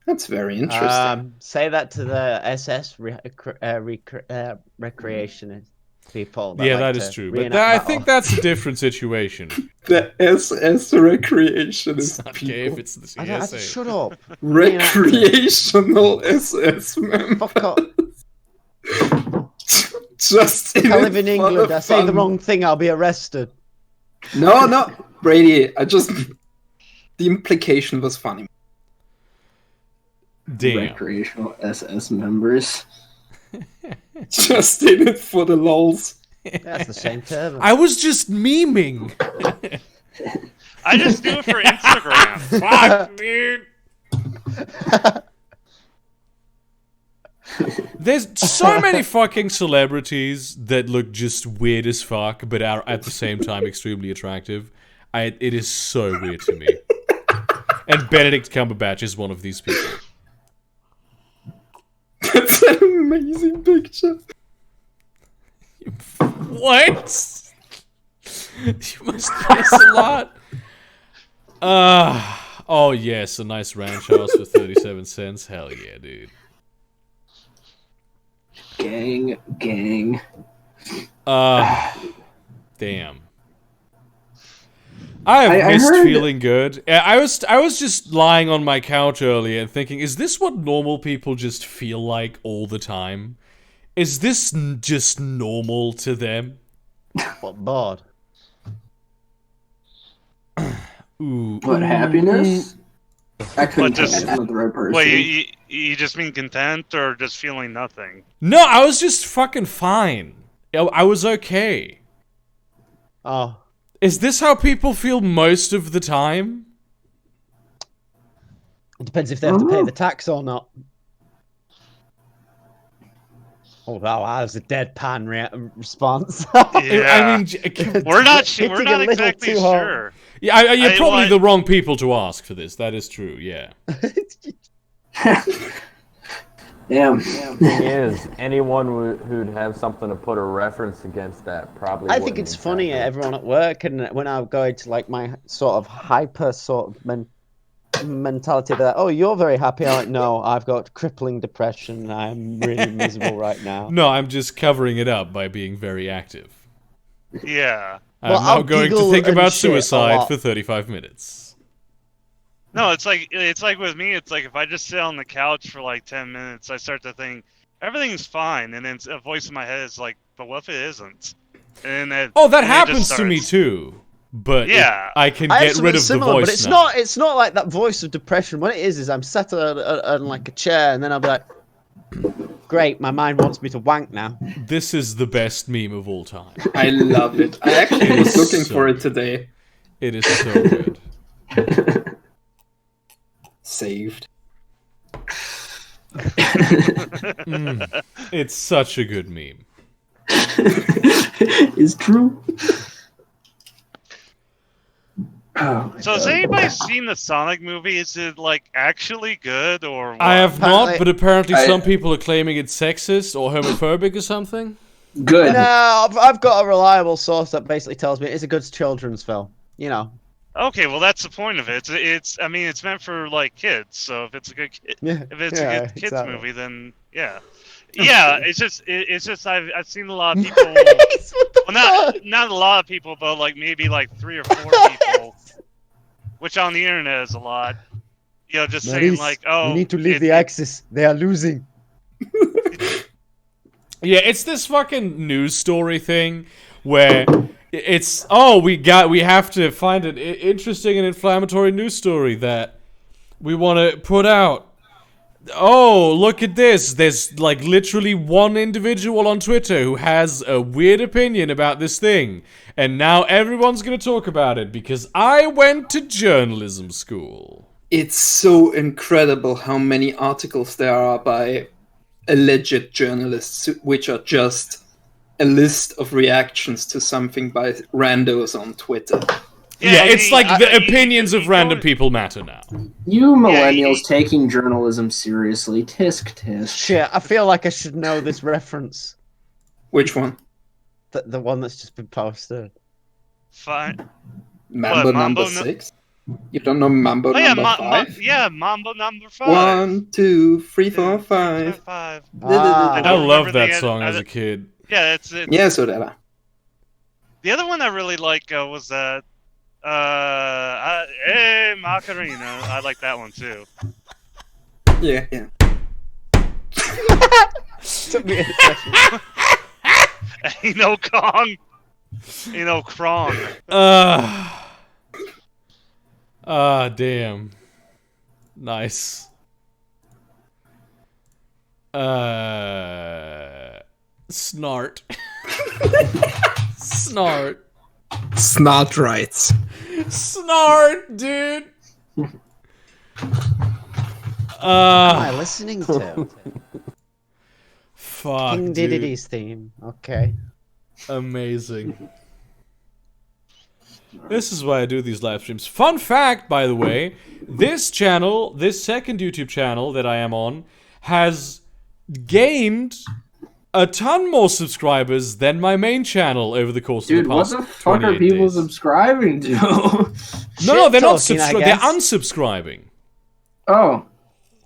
That's very interesting. Say that to the SS recreationist people. That is true. But I think that's a different situation. The SS recreationist It's people. okay if it's the CSA. Shut up. Recreational SS members. Fuck up. Just I live in England. I say the wrong thing, I'll be arrested. No, Brady. The implication was funny. Damn. Recreational SS members. Just in it for the lols. That's the same term. I was just memeing. I just do it for Instagram. Fuck, dude. There's so many fucking celebrities that look just weird as fuck, but are at the same time extremely attractive. It is so weird to me. And Benedict Cumberbatch is one of these people. That's an amazing picture. What? You must miss a lot. Oh yes, a nice ranch house for 37 cents. Hell yeah, dude. Gang. Damn. I have missed feeling good. I was just lying on my couch earlier and thinking, is this what normal people just feel like all the time? Is this just normal to them? What, bored? Ooh. What, happiness? I couldn't tell just- you. I'm not the right person. Wait, you just mean content or just feeling nothing? No, I was just fucking fine. I was okay. Oh. Is this how people feel most of the time? It depends if they have to pay the tax or not. Oh wow, that was a deadpan response. Yeah. I mean, we're not Hitting a not little exactly too hard. sure. yeah, you're probably like- the wrong people to ask for this. That is true. Yeah. Damn. Thing is, anyone who'd have something to put a reference against that probably. I think wouldn't it's funny, exactly. everyone at work, and when I go into like my sort of hyper sort of mentality that, oh, you're very happy. I'm like, no, I've got crippling depression. And I'm really miserable right now. No, I'm just covering it up by being very active. Yeah. I'm Well, now I'll going to giggle think and about shit a suicide lot. for 35 minutes. No, it's like with me. It's like if I just sit on the couch for like 10 minutes, I start to think everything's fine, and then a voice in my head is like, "But what if it isn't?" And then Oh, that and it just happens to me starts. too. But Yeah. I can I have get rid something of the similar, voice but it's now. not like that voice of depression. What it is I'm sat on like a chair, and then I'll be like, great, my mind wants me to wank now. This is the best meme of all time. I love it. I actually was looking So- for it today. It is so good. Saved. It's such a good meme. It's true. Oh, my So has God. anybody seen the Sonic movie? Is it like actually good or what? I have not, but apparently I- some people are claiming it's sexist or homophobic or something. Good. No, I've got a reliable source that basically tells me it's a good children's film. You know. Okay, well that's the point of it. I mean, it's meant for like kids. So if it's a good Yeah. if it's yeah, a good kids exactly. movie, then yeah. Yeah, it's just I've seen a lot of people. Nice, what the Well, fuck? not a lot of people, but like maybe like 3 or 4 people, which on the internet is a lot. You know, just saying like, "Oh, we need to leave it- the Axis. They are losing." Yeah, it's this fucking news story thing where it's we have to find an interesting and inflammatory news story that we want to put out. Oh, look at this. There's like literally one individual on Twitter who has a weird opinion about this thing. And now everyone's going to talk about it because I went to journalism school. It's so incredible how many articles there are by alleged journalists, which are just a list of reactions to something by randos on Twitter. Yeah, I it's mean, like the I- opinions of you random don't- people matter now. You millennials he- taking journalism seriously. Tisk tisk. Shit, I feel like I should know this reference. Which one? The one that's just been posted. Fine. Mambo Mambo number no- 6? You don't know Mambo Oh yeah, number 5? Mambo number 5. 1, 2, 3, 4, 2, 3, 5. 5. Ah. I don't love remember that the song end- as a kid. Yeah, it's Yeah, so that. the other one I really like was that. Hey Macarena. I like that one too. Yeah, yeah. Took me a second. Ain't no Kong. Ain't no Krong. Damn. Nice. Snart. Snart. Snot rights. Snart, dude. What am I listening to? Fuck, King dude. Didity's theme. Okay. Amazing. This is why I do these live streams. Fun fact, by the way, this channel, this second YouTube channel that I am on, has gained a ton more subscribers than my main channel over the course Dude, of the what past the fuck are 28 people days. subscribing to? No, they're not Shit talking, I subscribing. They're guess. unsubscribing. Oh,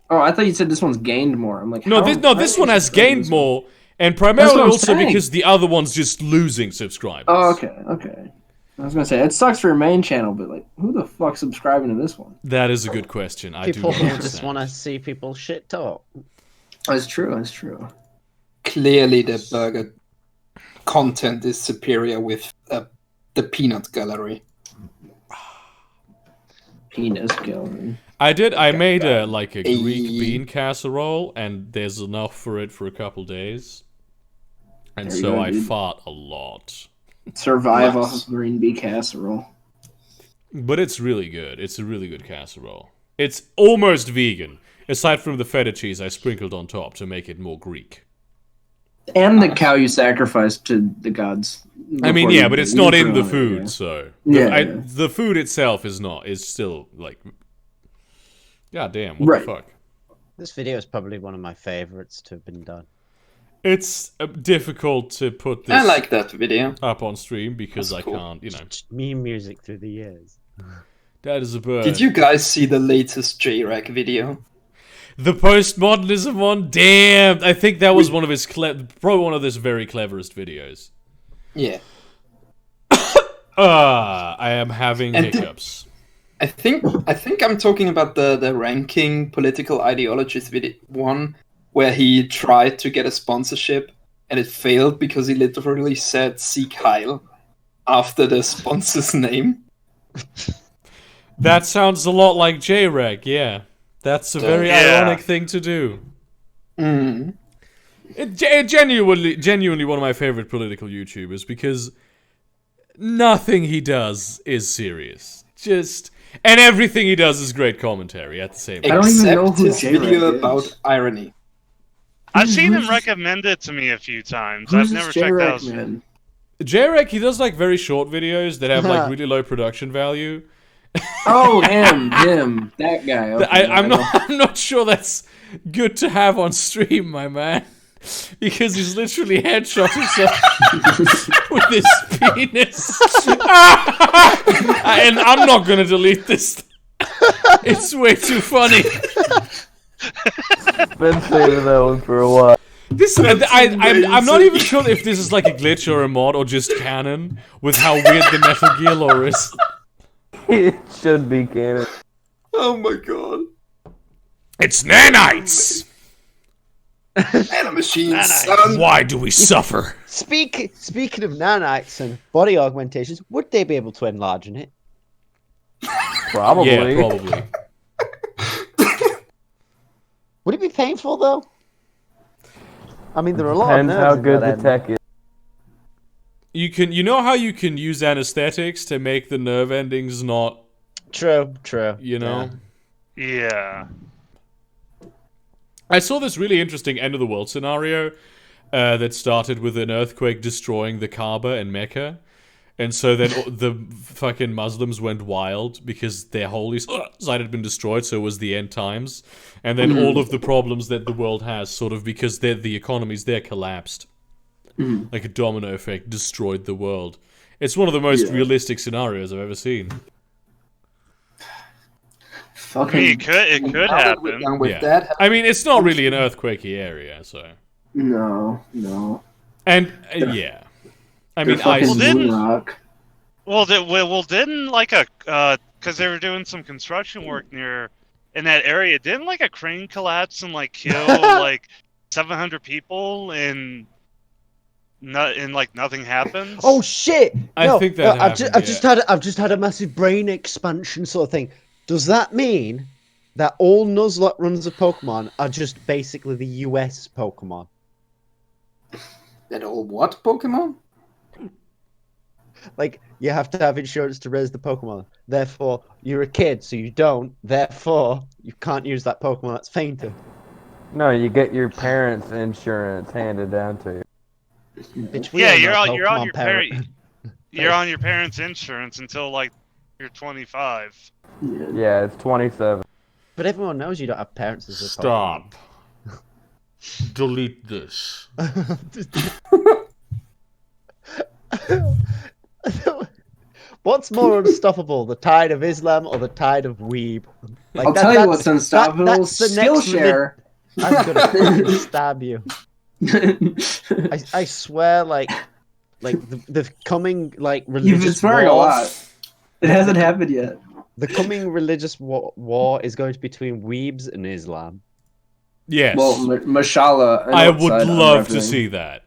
I thought you said this one's gained more. I'm like, No, how- this how one are has you subscribing gained this one? more, and primarily what I'm also saying. because the other one's just losing subscribers. Oh, okay. I was gonna say it sucks for your main channel, but like, who the fuck's subscribing to this one? That is a good question. I People do who not just understand. want to see people shit talk. That's true. Clearly, the burger content is superior with the peanut gallery. Penis gallery. I made a Greek Ayy. bean casserole, and there's enough for it for a couple days. And There you so go, I dude. fought a lot. Survive Nice. off of green bean casserole. But it's really good. It's a really good casserole. It's almost vegan, aside from the feta cheese I sprinkled on top to make it more Greek. And the cow you sacrificed to the gods. I mean, before yeah, you- but it's you not put in it the on it, food, yeah. so Yeah. the food itself is not. Is still like, god damn, what Right. the fuck? This video is probably one of my favorites to have been done. It's difficult to put this I like that video. up on stream because That's I cool. can't, Just meme music through the years. That is a bird. Did you guys see the latest J-Rack video? The postmodernism one? Damn! I think that was one of his probably one of his very cleverest videos. Yeah. I am having And hiccups. I think I'm talking about the ranking political ideologies video one where he tried to get a sponsorship and it failed because he literally said Sieg Heil after the sponsor's name. That sounds a lot like J-Reg, yeah. That's a very ironic thing to do. Mm. Genuinely one of my favorite political YouTubers because nothing he does is serious. And everything he does is great commentary at the same time. I don't even know Except who his J-Rack video is. about irony. I've seen him who's- recommend it to me a few times. Who's I've this never checked J-Rack out. man? J-Reg, he does like very short videos that have like really low production value. Oh, him, that guy. Okay, I'm not sure that's good to have on stream, my man, because he's literally headshot himself with his penis. And I'm not gonna delete this. It's way too funny. Been saving that one for a while. I'm not even sure if this is like a glitch or a mod or just canon with how weird the Metal Gear lore is. It should be canon. Oh my god. It's nanites. Nanomachines, son. Why do we suffer? Speaking of nanites and body augmentations, would they be able to enlarge in it? Probably. Yeah, probably. Would it be painful though? I mean, there are a lot Depends of nerves how in good that the end. tech is. You know how you can use anesthetics to make the nerve endings not, True. you know? Yeah. I saw this really interesting end of the world scenario that started with an earthquake destroying the Kaaba and Mecca. And so then the fucking Muslims went wild because their holy site had been destroyed, so it was the end times. And then all of the problems that the world has, sort of because the economies there collapsed. Like a domino effect, destroyed the world. It's one of the most realistic scenarios I've ever seen. I mean, it could happen. Done with Yeah. that. I mean, it's not really an earthquakey area, so. No. And, yeah. I mean, Fucking ice. didn't- rock. Well, didn't like because they were doing some construction work in that area. Didn't like a crane collapse and like kill like 700 people and like nothing happens? Oh shit! I think that I've happened, I've just had a massive brain expansion sort of thing. Does that mean that all Nuzlocke runs of Pokemon are just basically the US Pokemon? That old what Pokemon? Like, you have to have insurance to raise the Pokemon. Therefore, you're a kid, so you don't. Therefore, you can't use that Pokemon that's fainted. No, you get your parents' insurance handed down to you. Bitch, we Yeah, all know you're on Pokemon your you're on your parents' insurance until like you're 25. Yeah, it's 27. But everyone knows you don't have parents as a Stop. Delete this. What's more unstoppable, the tide of Islam or the tide of weeb? Like, I'll tell you what's unstoppable. that's the next Skillshare. I'm gonna fucking stab you. I swear, like the coming like You've religious been swearing a war, lot. It hasn't happened yet. The coming religious war is going to be between weebs and Islam. Yes. Well, mashallah. I know what would side I'm love to repping. see that.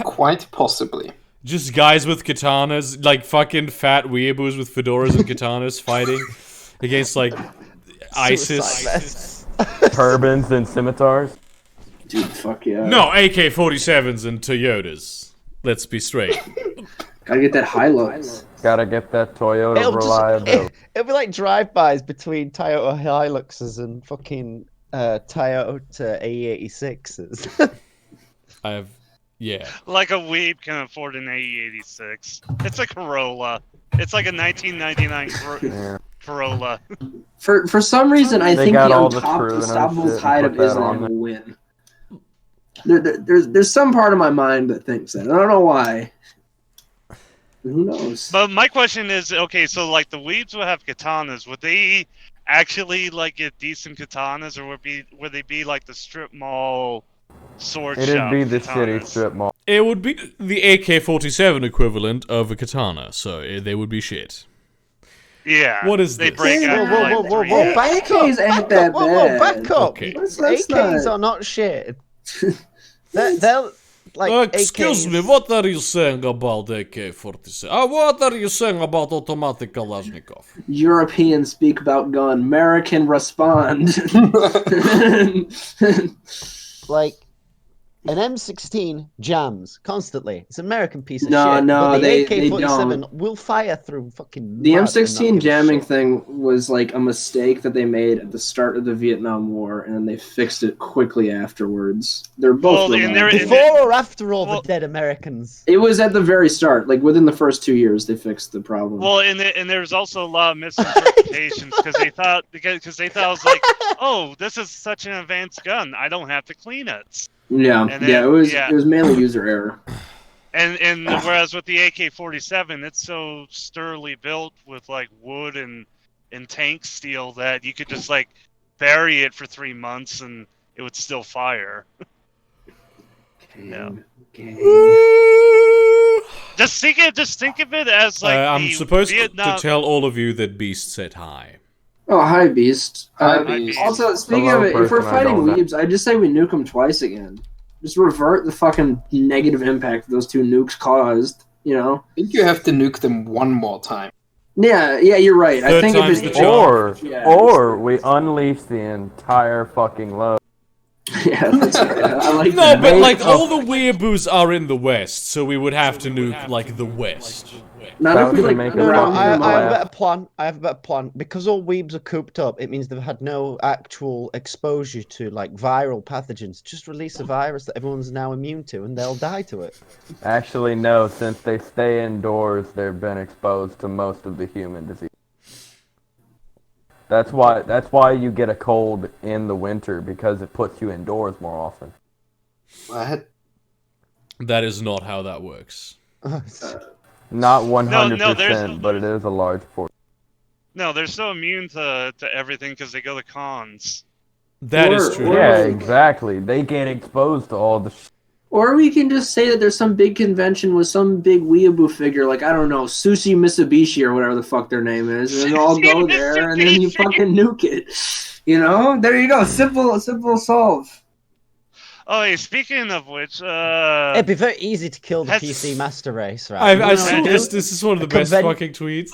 Quite possibly. Just guys with katanas, like fucking fat weeaboos with fedoras and katanas fighting against like ISIS. Suicide vests. Turbans and scimitars. Dude, fuck yeah. No, AK-47s and Toyotas. Let's be straight. Gotta get that Hilux. Gotta get that Toyota reliability. It'll be like drive-bys between Toyota Hiluxes and fucking Toyota AE86s. I have Yeah. Like a weeb can afford an AE86. It's a Corolla. It's like a 1999 Yeah. Corolla. For some reason, I They think got the all the unstoppable shit and tide put of that Islam on will win. There's some part of my mind that thinks that. I don't know why. Who knows? But my question is, okay, so like the weebs would have katanas. Would they actually like get decent katanas, or would they be like the strip mall sword It'd shop be the katanas? shitty strip mall. It would be the AK-47 equivalent of a katana, so they would be shit. Yeah. What is they this? break Whoa, after like 3 years. back AKs up, ain't back that up, whoa, bad. back up. Okay. Let's AKs not- are not shit. They'll like Excuse AKs. me, what are you saying about AK-47? What are you saying about automatic Kalashnikov? Europeans speak about gun. American respond. Like an M16 jams constantly. It's an American piece of No, shit. no, but the they AK-47 don't. will fire through fucking. The mud and not M16 give a jamming shit. thing was like a mistake that they made at the start of the Vietnam War, and then they fixed it quickly afterwards. They're both Well, and reliable. Before or after all Well- the dead Americans? It was at the very start, like within the first 2 years, they fixed the problem. Well, and there's also a lot of misinterpretations because they thought it was like, oh, this is such an advanced gun, I don't have to clean it. yeah, and then- it was mainly user error. And whereas with the AK-47, it's so sturdily built with like wood and tank steel that you could just like bury it for 3 months and it would still fire. Yeah. Just think of it as like I'm the supposed Vietnam. to tell all of you that Beast said hi. Oh, hi, Beast. Hi, Beast. Also, speaking Hello, of it, if we're person I fighting don't know. weebs, I just say we nuke them twice again. Just revert the fucking negative impact those two nukes caused, you know? I think you have to nuke them one more time. Yeah, you're right. I Third think time's if the it, charm. Or we unleash the entire fucking load. yeah, that's right. I like No, that. but like all the weeaboos are in the West, so we would have to nuke like the West. Not if we Sounds like make it No, round I them have a up. better plan. I have a better plan. Because all weebs are cooped up, it means they've had no actual exposure to like viral pathogens. Just release a virus that everyone's now immune to, and they'll die to it. Actually, no. Since they stay indoors, they've been exposed to most of the human disease. That's why you get a cold in the winter, because it puts you indoors more often. What? That is not how that works. Not no, there's 100%, but it is a large portion. No, they're so immune to everything because they go to cons. That is Or- true. Yeah, exactly. They get exposed to all the Or we can just say that there's some big convention with some big weeaboo figure, like, I don't know, Sushi Mitsubishi or whatever the fuck their name is, and all go there, and then you fucking nuke it. You know? There you go. Simple solve. Oh, hey, speaking of which, It'd be very easy to kill the That's- PC master race, right? I You know saw what I this. do? This is one of the best fucking tweets.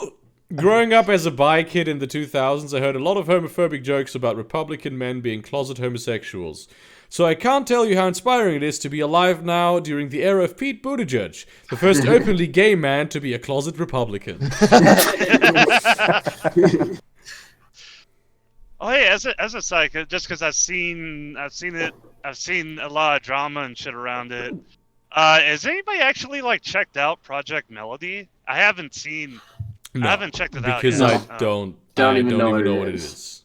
Growing up as a bi kid in the 2000s, I heard a lot of homophobic jokes about Republican men being closet homosexuals. So I can't tell you how inspiring it is to be alive now during the era of Pete Buttigieg, the first openly gay man to be a closet Republican. oh hey, as a side, just because I've seen a lot of drama and shit around it. Has anybody actually like checked out Project Melody? I haven't seen. No, I haven't checked it out because yet. I don't Don't know even what it is.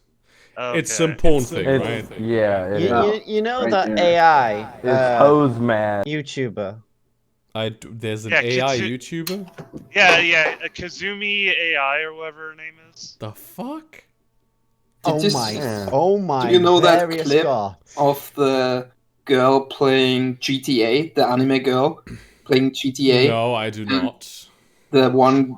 Okay. It's some porn thing, It's, right? yeah, it is. Yeah. You know Right that there. AI It's hose man. YouTuber. There's an Yeah, AI Kitsu- YouTuber? Yeah, Kazumi AI or whatever her name is. The fuck? Did you Oh my! Do you know that various clip gods. of the girl playing GTA, the anime girl playing GTA? No, I do not. The one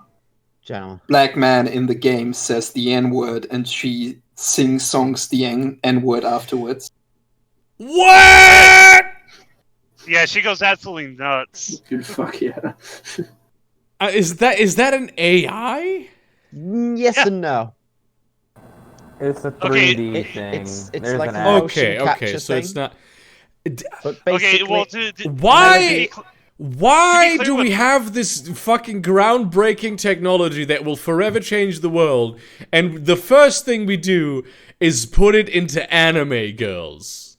Gentlemen. black man in the game says the N-word and she sings songs the N-word afterwards. What? Yeah, she goes absolutely nuts. Dude, fuck yeah. Is that an AI? Yes Yeah. and no. It's a Okay, 3D thing. It's There's like an a app. motion Okay, capture so it's thing. not. But Okay, basically, well, Why? Why To be clear do we with- have this fucking groundbreaking technology that will forever change the world, and the first thing we do is put it into anime girls?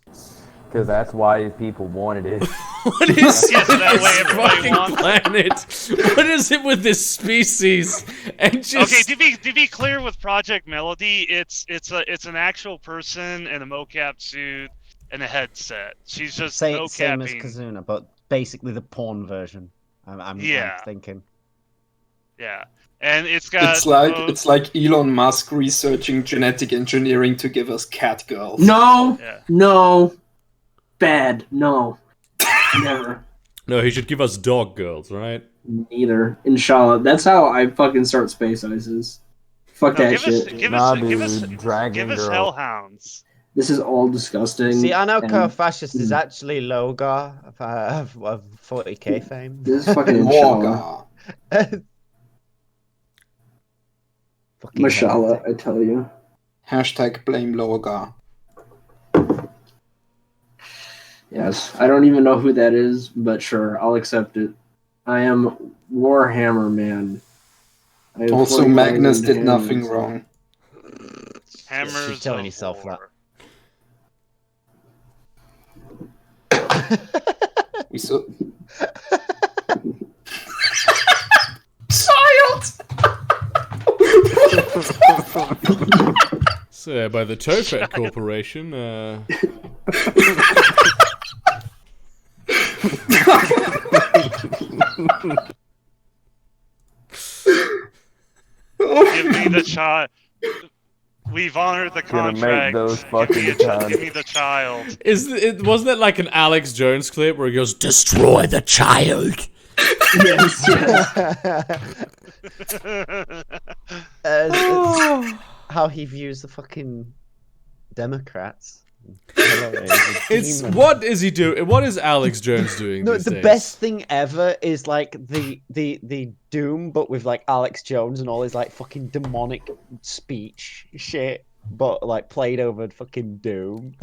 Because that's why people wanted it. What is Yeah, so that way this everybody fucking wants- planet? What is it with this species? And just Okay, to be clear with Project Melody, it's an actual person in a mocap suit and a headset. She's just Same as mocapping. Kazuna, but basically the porn version. I'm thinking. Yeah, and it's got. It's like Elon Musk researching genetic engineering to give us cat girls. No, Yeah. no, bad, no, never, no, he should give us dog girls, right? neither. Inshallah, that's how I fucking start Space Ices. Fuck No, that give shit. us, give Nah, us, give us, dude, Dragon give us Girl. hellhounds. This is all disgusting. See, I know and Co-Fascist is actually Logar of 40k fame. This is fucking Inshallah. Morga. Fucking Mashallah, heretic. I tell you. Hashtag blame Loga. Yes, I don't even know who that is, but sure, I'll accept it. I am Warhammer Man. I have Also, 40,000 Magnus did hammers. nothing wrong. Hammers. She's telling of yourself that. war. We saw. Child. So, by the Tofet Corporation, Give me the child. We've honored the Gonna make contract. those Give fucking me, cunts. give me the child. wasn't it like an Alex Jones clip where he goes, "Destroy the child"? Yes, yes. How he views the fucking Democrats. Hello, It's demon. what is he doing? What is Alex Jones doing? No, these the days? best thing ever is like the Doom, but with like Alex Jones and all his like fucking demonic speech shit, but like played over fucking Doom.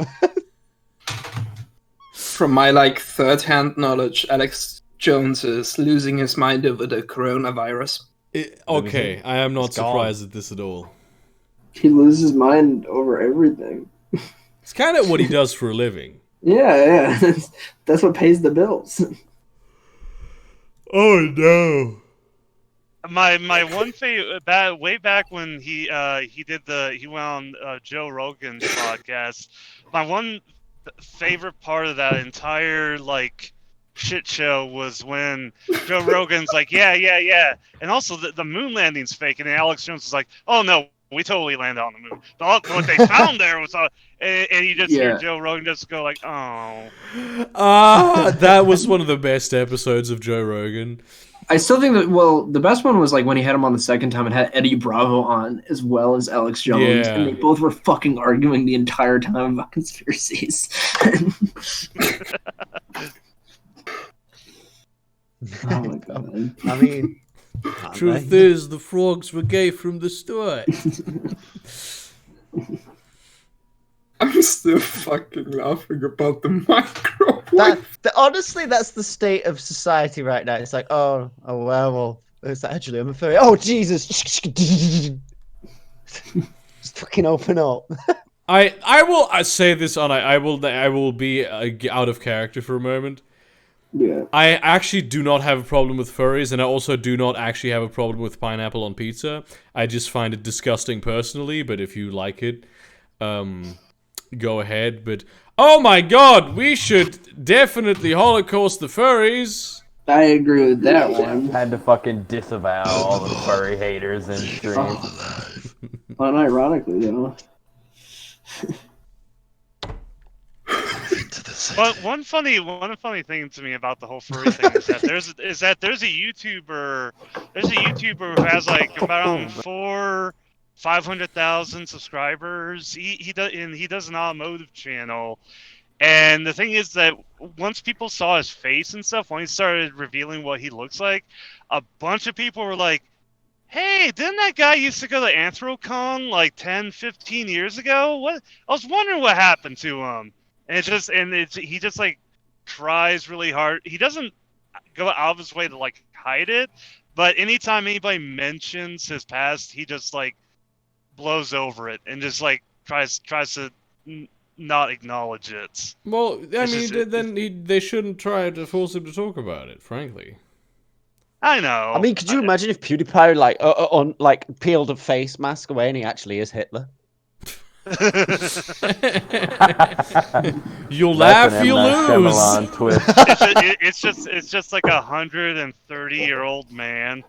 From my third-hand knowledge, Alex Jones is losing his mind over the coronavirus. Okay, I am not It's gone. surprised at this at all. He loses his mind over everything. It's kind of what he does for a living. Yeah, yeah. That's what pays the bills. Oh no! My one favorite way back when he went on Joe Rogan's podcast. My one favorite part of that entire shit show was when Joe Rogan's like, yeah, and also the moon landing's fake, and then Alex Jones was like, oh no, we totally landed on the moon. But what they found there was and you just hear Joe Rogan just go like, oh. That was one of the best episodes of Joe Rogan. I still think that, well, the best one was when he had him on the second time and had Eddie Bravo on as well as Alex Jones. Yeah. And they both were fucking arguing the entire time about conspiracies. Oh my god. I mean, Truth is, the frogs were gay from the start. I'm still fucking laughing about the microwave. honestly, that's the state of society right now. It's like, oh, a werewolf. It's actually, I'm a furry. Oh, Jesus. Just fucking open up. I will say this on. I will be out of character for a moment. Yeah. I actually do not have a problem with furries, and I also do not actually have a problem with pineapple on pizza. I just find it disgusting personally, but if you like it, go ahead. But oh my god, we should definitely Holocaust the furries. I agree with that one. Had to fucking disavow all the furry haters in stream. Unironically, though. But one funny thing to me about the whole furry thing is that there's a YouTuber who has around 500,000 subscribers. He does an automotive channel, and the thing is that once people saw his face and stuff, when he started revealing what he looks like, a bunch of people were like, hey, didn't that guy used to go to Anthrocon 10, 15 years ago? What? I was wondering what happened to him. And he just tries really hard. He doesn't go out of his way to hide it, but anytime anybody mentions his past, he just blows over it and just tries to not acknowledge it. Well, I It's mean, just- then they shouldn't try to force him to talk about it. Frankly. I know. I mean, could you imagine if PewDiePie peeled a face mask away and he actually is Hitler? You'll That's laugh, an you'll M. Night lose. Shyamalan twist. It's just like 130-year-old man.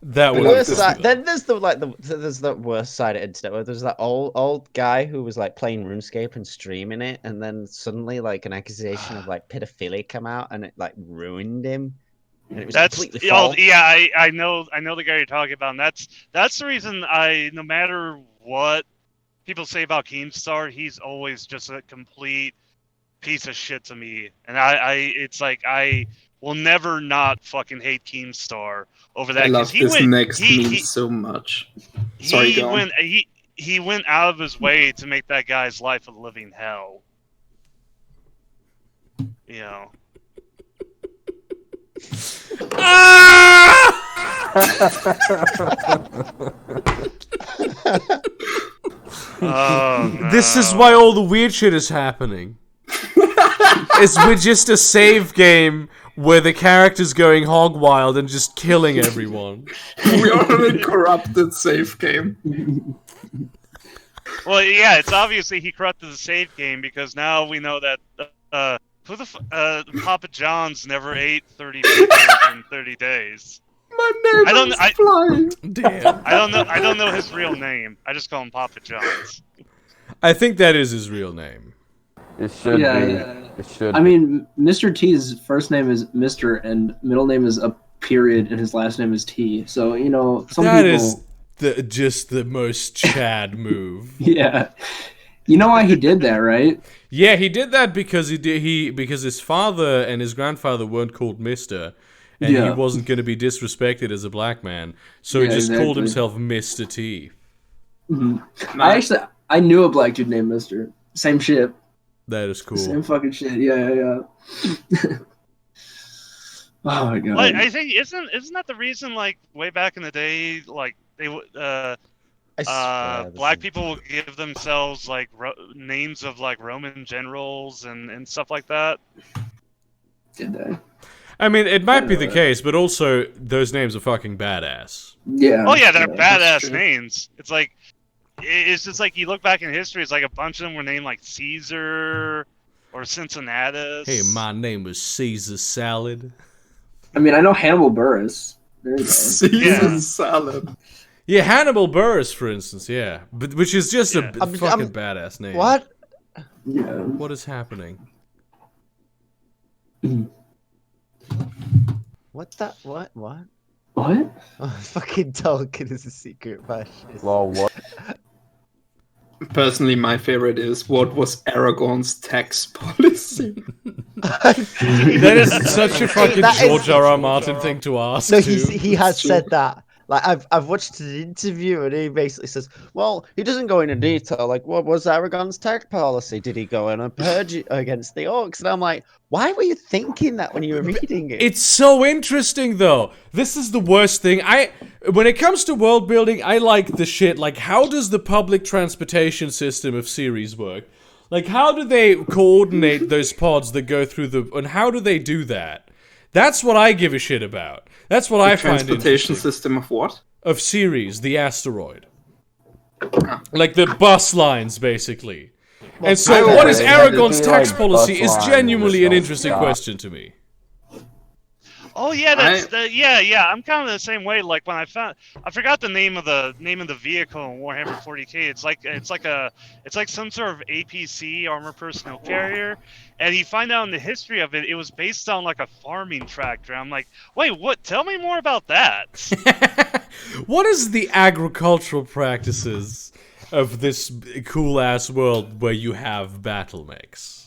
That The would. worst side, then there's the worst side of internet where there's that old guy who was like playing RuneScape and streaming it, and then suddenly like an accusation of like pedophilia come out and it like ruined him. And it was completely false. Yeah, I know the guy you're talking about. And that's the reason no matter what people say about Keemstar, he's always just a complete piece of shit to me. And I will never not fucking hate Keemstar over that. I love he this went, next he, meme he, so much. Sorry, he go on. went out of his way to make that guy's life a living hell. You know. Oh, no. This is why all the weird shit is happening. We're just a save game where the character's going hog wild and just killing everyone. We are in a corrupted safe game. Well, yeah, it's obviously he corrupted the save game because now we know that Papa John's never ate 30 pizzas in 30 days. My name is flying. Damn. I don't know his real name. I just call him Papa John's. I think that is his real name. It should be. Yeah. It should. I mean, Mr. T's first name is Mr. and middle name is a period and his last name is T. So, you know, some That people... is just the most Chad move. Yeah. You know why he did that, right? Yeah, he did that because because his father and his grandfather weren't called Mister, and he wasn't going to be disrespected as a black man, so he just called himself Mr. T. Mm-hmm. I knew a black dude named Mr. Same shit. That is cool. Same fucking shit. Yeah. Oh my god. Like, I think isn't that the reason? Like way back in the day, like they black people will give themselves like names of like Roman generals and stuff like that. Did they? I mean, it might be the case, but also those names are fucking badass. Yeah. Oh yeah, they're badass names. It's just like you look back in history. It's like a bunch of them were named like Caesar or Cincinnatus. Hey, my name was Caesar Salad. I mean, I know Hannibal Buress. There you go. Caesar salad. Yeah, Hannibal Buress, for instance. Yeah, but which is just a fucking badass name. What? Yeah. What is happening? What's that? What? What? Oh, fucking Tolkien is a secret fascist. Well, what? Personally, my favorite is what was Aragorn's tax policy? That is such a fucking George R.R. Martin thing to ask. No, too. he has said that. Like I've watched an interview and he basically says, well, he doesn't go into detail. Like, what was Aragon's tax policy? Did he go in a purge against the orcs? And I'm like, why were you thinking that when you were reading it? It's so interesting, though. This is the worst thing. When it comes to world building, I like the shit. Like, how does the public transportation system of series work? Like, how do they coordinate those pods that go through and how do they do that? That's what I give a shit about. That's what I find interesting. Transportation system of what? Of Ceres, the asteroid. Like the bus lines, basically. And so what is Aragon's tax policy is genuinely an interesting question to me. Oh yeah, yeah. I'm kind of the same way. Like when I forgot the name of the vehicle in Warhammer 40K. It's like some sort of APC armor personnel carrier, and you find out in the history of it, it was based on like a farming tractor. I'm like, wait, what? Tell me more about that. What is the agricultural practices of this cool ass world where you have battle mechs?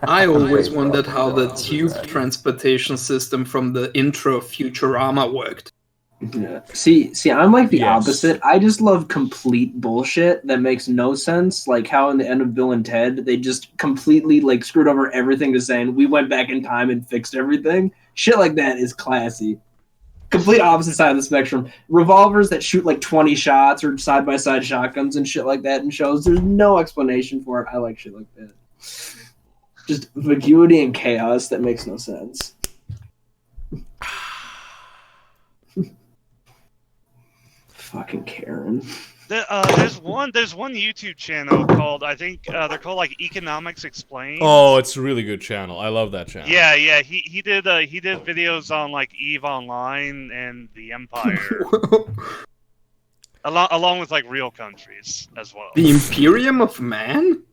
I always wondered how the tube transportation system from the intro of Futurama worked. Yeah. See, I'm like the opposite. I just love complete bullshit that makes no sense. Like how in the end of Bill and Ted, they just completely like screwed over everything to saying we went back in time and fixed everything. Shit like that is classy. Complete opposite side of the spectrum. Revolvers that shoot like 20 shots or side-by-side shotguns and shit like that in shows. There's no explanation for it. I like shit like that. Just vacuity and chaos that makes no sense. Fucking Karen. There's one YouTube channel called, I think they're called like Economics Explained. Oh, it's a really good channel. I love that channel. Yeah, he did videos on like EVE Online and the Empire, along with like real countries as well. The Imperium of Man?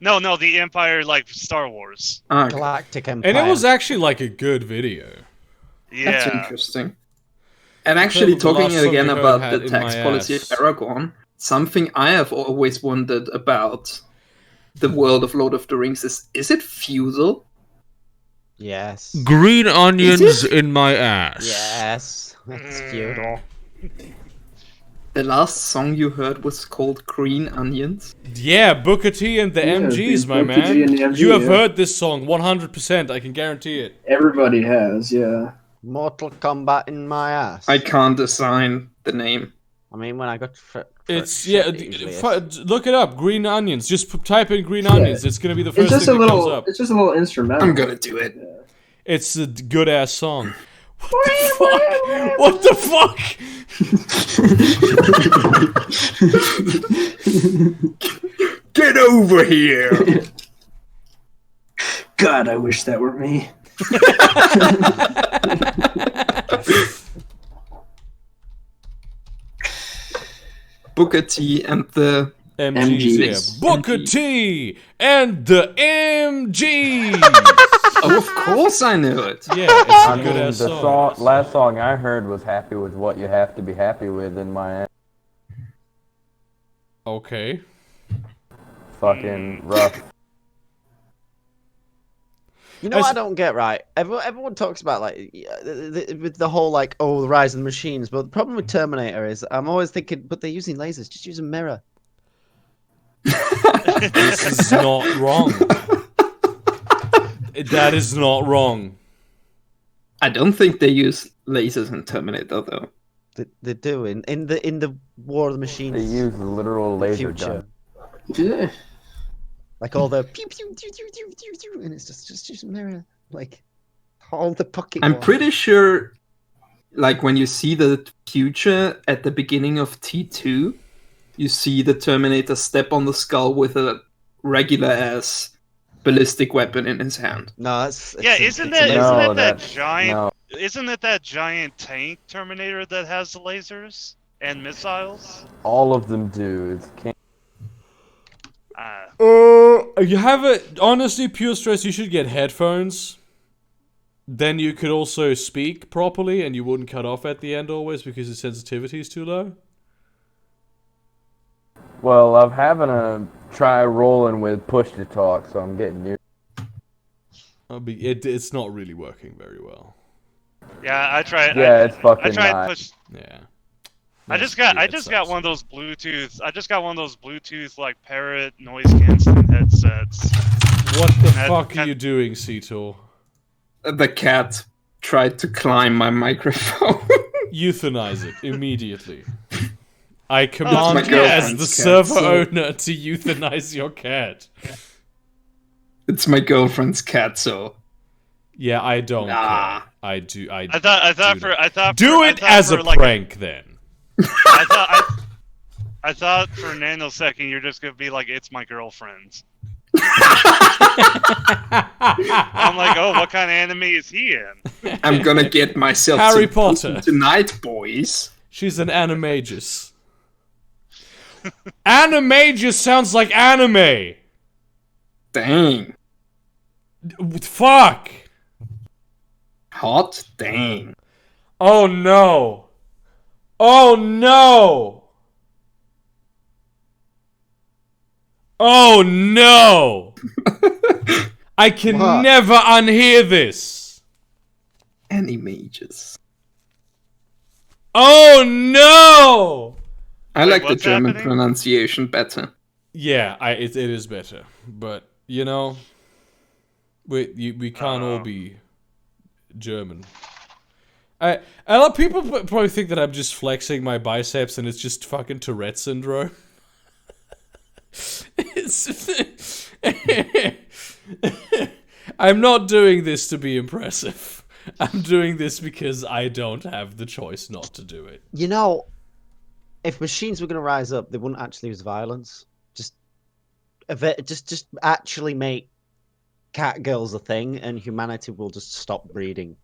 No, the Empire, like Star Wars. Okay. Galactic Empire. And it was actually like a good video. Yeah, That's interesting. And actually, The last talking song again we heard about had the In tax My policy of Ass. Aragorn, something I have always wondered about the world of Lord of the Rings is it feudal? Yes. Green onions it? in my ass. Yes. That's feudal. The last song you heard was called Green Onions. Yeah, Booker T and the Yeah, MGs, my Booker T man. and the MG, You have yeah. heard this song 100%. I can guarantee it. Everybody has, yeah. Mortal Kombat in my ass. I can't assign the name. I mean, when I got It's look it up. Green onions. Just type in green Yeah. onions. It's gonna be the It's first just thing a that comes little. up. It's just a little instrumental. I'm gonna do it. Yeah. It's a good ass song. What the fuck? What the fuck? Get over here! God, I wish that were me. Booker T and the MGs, yeah. MGs. Booker T and the MGs. Oh, of course I know it. Yeah, it's I a mean, good the ass song. last song I heard was "Happy with What You Have to Be Happy With" in my ass. Okay. Fucking rough. You know what I don't get right? Everyone talks about like with the whole like the rise of the machines, but the problem with Terminator is I'm always thinking, but they're using lasers. Just use a mirror. This is not wrong. That is not wrong. I don't think they use lasers in Terminator though. They do in the War of the Machines. They use the literal laser future. gun. Yeah. Like all the pew pew pew pew pew pew pew, and it's just a mirror. Like all the pocket. I'm ones. pretty sure, like when you see the future at the beginning of T2, you see the Terminator step on the skull with a regular ass ballistic weapon in his hand. No, isn't it's a that laser. that giant? No. Isn't it that giant tank Terminator that has the lasers and missiles? All of them do. It's can't. You have it. Honestly, pure stress. You should get headphones. Then you could also speak properly, and you wouldn't cut off at the end always because the sensitivity is too low. Well, I'm having a try rolling with push to talk, so I'm getting near. It's not really working very well. Yeah, I tried. Yeah, it's fucking I tried not. push. Yeah. I That's- just got yeah, it sucks. one of those Bluetooth. I just got one of those Bluetooth like Parrot noise canceling headsets. What the That- fuck are that- you doing, Cetor? The cat tried to climb my microphone. Euthanize it immediately. I my command you as the girlfriend's cat, server so- owner to euthanize your cat. It's my girlfriend's cat, so Yeah, I don't Ah. care. I do. I thought Do for, it I thought as for, a like, prank then. I thought for a nanosecond you're just gonna be like, it's my girlfriend's. I'm like, oh, what kind of anime is he in? I'm gonna get myself Harry some Potter. potion tonight, boys. She's an animagus. Animagus sounds like anime. Dang. Fuck. Hot dang. Oh no. Oh no. Oh no. I can What? never unhear this. Animages. Oh no. I Wait, like the what's German happening? pronunciation better. Yeah, it is better, but you know, we can't all be German. A lot of people probably think that I'm just flexing my biceps and it's just fucking Tourette syndrome. I'm not doing this to be impressive. I'm doing this because I don't have the choice not to do it. You know, if machines were going to rise up, they wouldn't actually use violence. Just actually make cat girls a thing, and humanity will just stop breeding.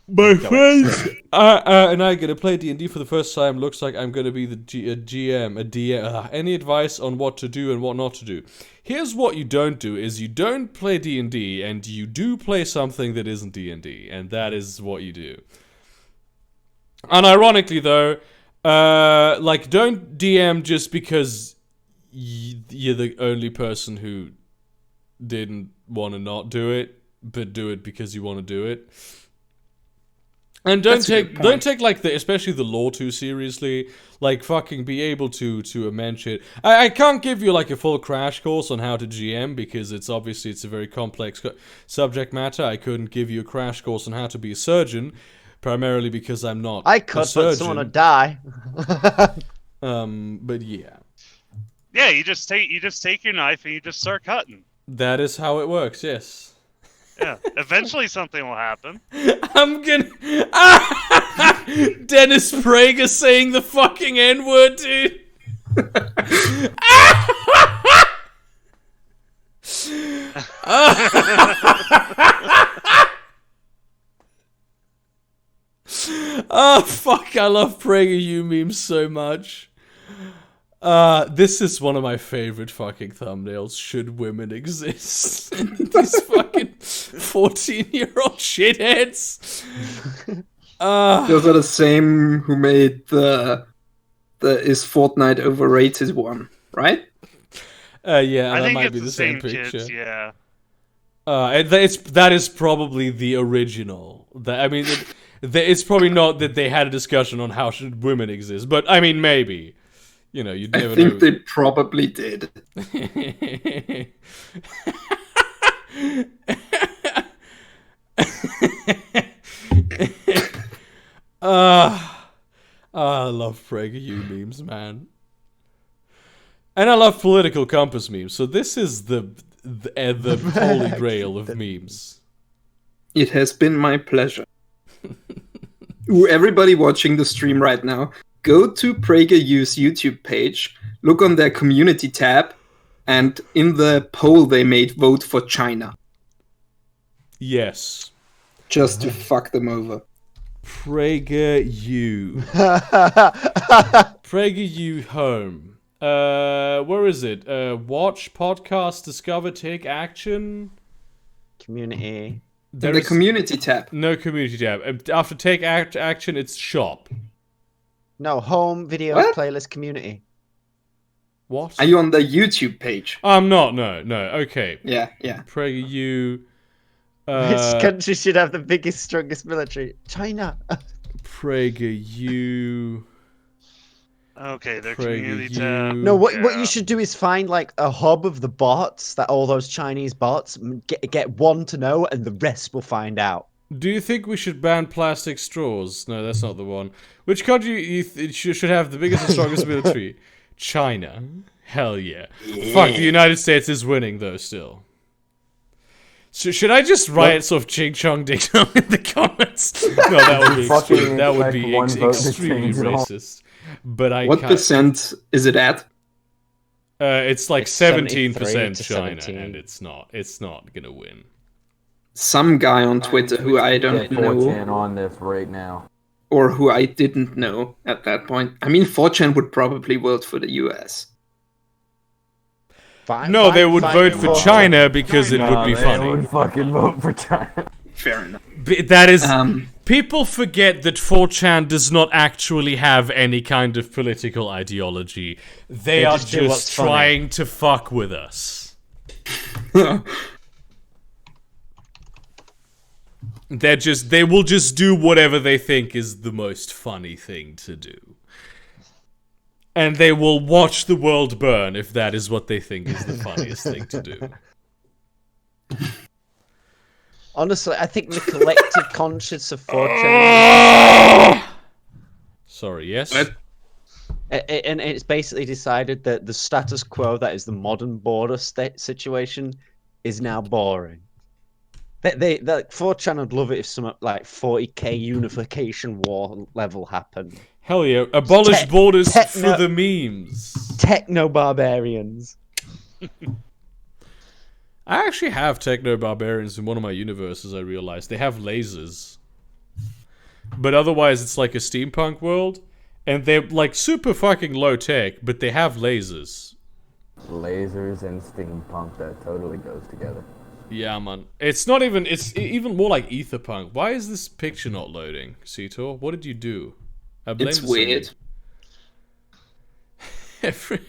My friends and I gonna play D&D for the first time. Looks like I'm gonna be the GM, a DM. Any advice on what to do and what not to do? Here's what you don't do: is you don't play D&D, and you do play something that isn't D&D, and that is what you do. Unironically, though, like don't DM just because you're the only person who didn't want to not do it, but do it because you want to do it. And don't take like especially the lore too seriously. Like fucking be able to amend shit. I can't give you like a full crash course on how to GM because it's a very complex subject matter. I couldn't give you a crash course on how to be a surgeon, primarily because I'm not. I could, but someone would die. But yeah. Yeah, you just take your knife and you just start cutting. That is how it works. Yes. Yeah, eventually something will happen. I'm gonna... Dennis Prager saying the fucking N-word, dude. Oh, fuck, I love PragerU memes so much. This is one of my favorite fucking thumbnails. Should women exist? These fucking 14-year-old shitheads. Those are the same who made the is Fortnite overrated one, right? Yeah, I that think might it's be the same picture. kids, yeah. That is probably the original. It's probably not that they had a discussion on how should women exist, but I mean maybe. You know, you'd never know. I think they probably did. I love PragerU memes, man. And I love political compass memes. So this is the holy grail of memes. It has been my pleasure. Ooh, everybody watching the stream right now, go to PragerU's YouTube page, look on their community tab, and in the poll they made, vote for China. Yes. Just to fuck them over. PragerU. PragerU home. Where is it? Watch, podcast, discover, take action. Community. In the community tab. No community tab. After take action, it's shop. No, home, videos, What? playlist, community. What? Are you on the YouTube page? I'm not. No. Okay. Yeah. PragerU. Which country should have the biggest, strongest military? China. PragerU. Okay, their PragerU. community tab. No, what Yeah. you should do is find like a hub of the bots, that all those Chinese bots, get one to know, and the rest will find out. Do you think we should ban plastic straws? No, that's not the one. Which country should have the biggest and strongest military? China. Hell yeah. Fuck, the United States is winning though still. So should I just write sort of ching chong ding dong in the comments? No, that would be extremely racist. But I What can't. percent is it at? It's like It's 17% 73 to China, 17. and it's not gonna win. Some guy on Twitter who I don't Get 4chan know, on this right now. or who I didn't know at that point. I mean, 4chan would probably vote for the US. No, they would vote for China because it would be They funny. would fucking vote for China. Fair enough. That is... People forget that 4chan does not actually have any kind of political ideology. They are just do what's just funny. trying to fuck with us. They will just do whatever they think is the most funny thing to do. And they will watch the world burn if that is what they think is the funniest thing to do. Honestly, I think the collective conscience of 4chan. Sorry, yes? What? And it's basically decided that the status quo that is the modern border state situation is now boring. They 4chan would love it if some like 40k unification war level happened. Hell yeah, abolish borders techno- for the memes. Techno barbarians. I actually have techno barbarians in one of my universes, I realized. They have lasers. But otherwise it's like a steampunk world. And they're like super fucking low tech, but they have lasers. Lasers and steampunk, that totally goes together. Yeah, man. It's even more like etherpunk. Why is this picture not loading, Cetor? What did you do? I blame It's this on you. weird. Every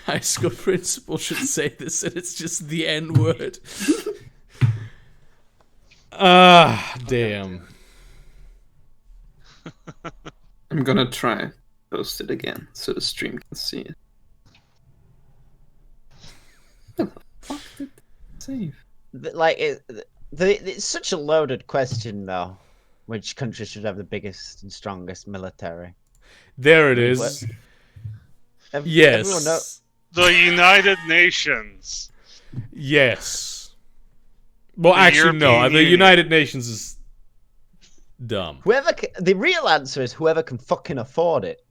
high school principal should say this, and it's just the N-word. Ah, damn. I'm gonna try post it again so the stream can see it. What the fuck did it save? Like it's such a loaded question, though. Which country should have the biggest and strongest military? There it is. Everyone knows. The United Nations. Yes. Well, The actually, no. European The Union. United Nations is dumb. The real answer is whoever can fucking afford it.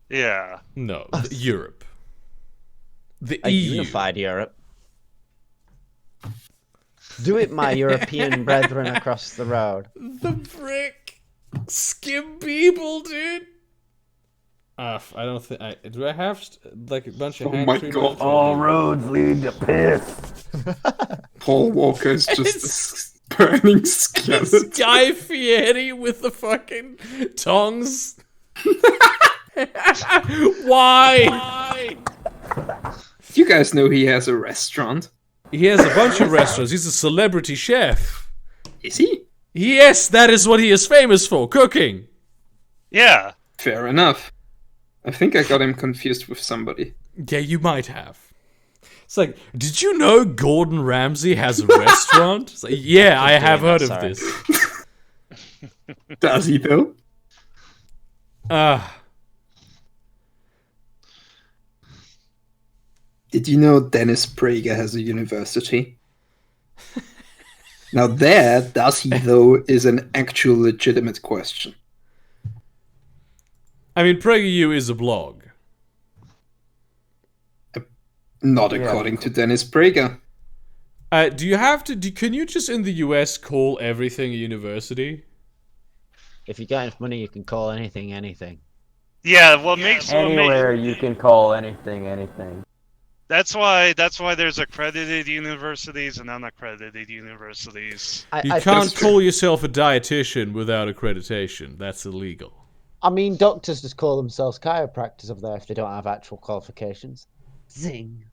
Yeah. No, Europe. The A EU. unified Europe. Do it, my European brethren across the road. The brick. Skim people, dude. I don't think. Do I have like a bunch of Oh hang my tree God. military? All roads lead to piss. Paul Walker is just a burning skeleton. Guy Fieri with the fucking tongs. Why? You guys know he has a restaurant? He has a bunch of restaurants. He's a celebrity chef. Is he? Yes, that is what he is famous for, cooking. Yeah. Fair enough. I think I got him confused with somebody. Yeah, you might have. It's like, did you know Gordon Ramsay has a restaurant? It's like, yeah, I have heard of sorry. this. Does he though? Did you know Dennis Prager has a university? Now there, does he though, is an actual legitimate question. I mean, PragerU is a blog. Not according to Dennis Prager. Do you have to? Can you just in the US call everything a university? If you got enough money, you can call anything anything. Yeah. What makes Anywhere you can call anything anything. That's why there's accredited universities and unaccredited universities. You can't call yourself a dietitian without accreditation. That's illegal. I mean, doctors just call themselves chiropractors up there if they don't have actual qualifications. Zing.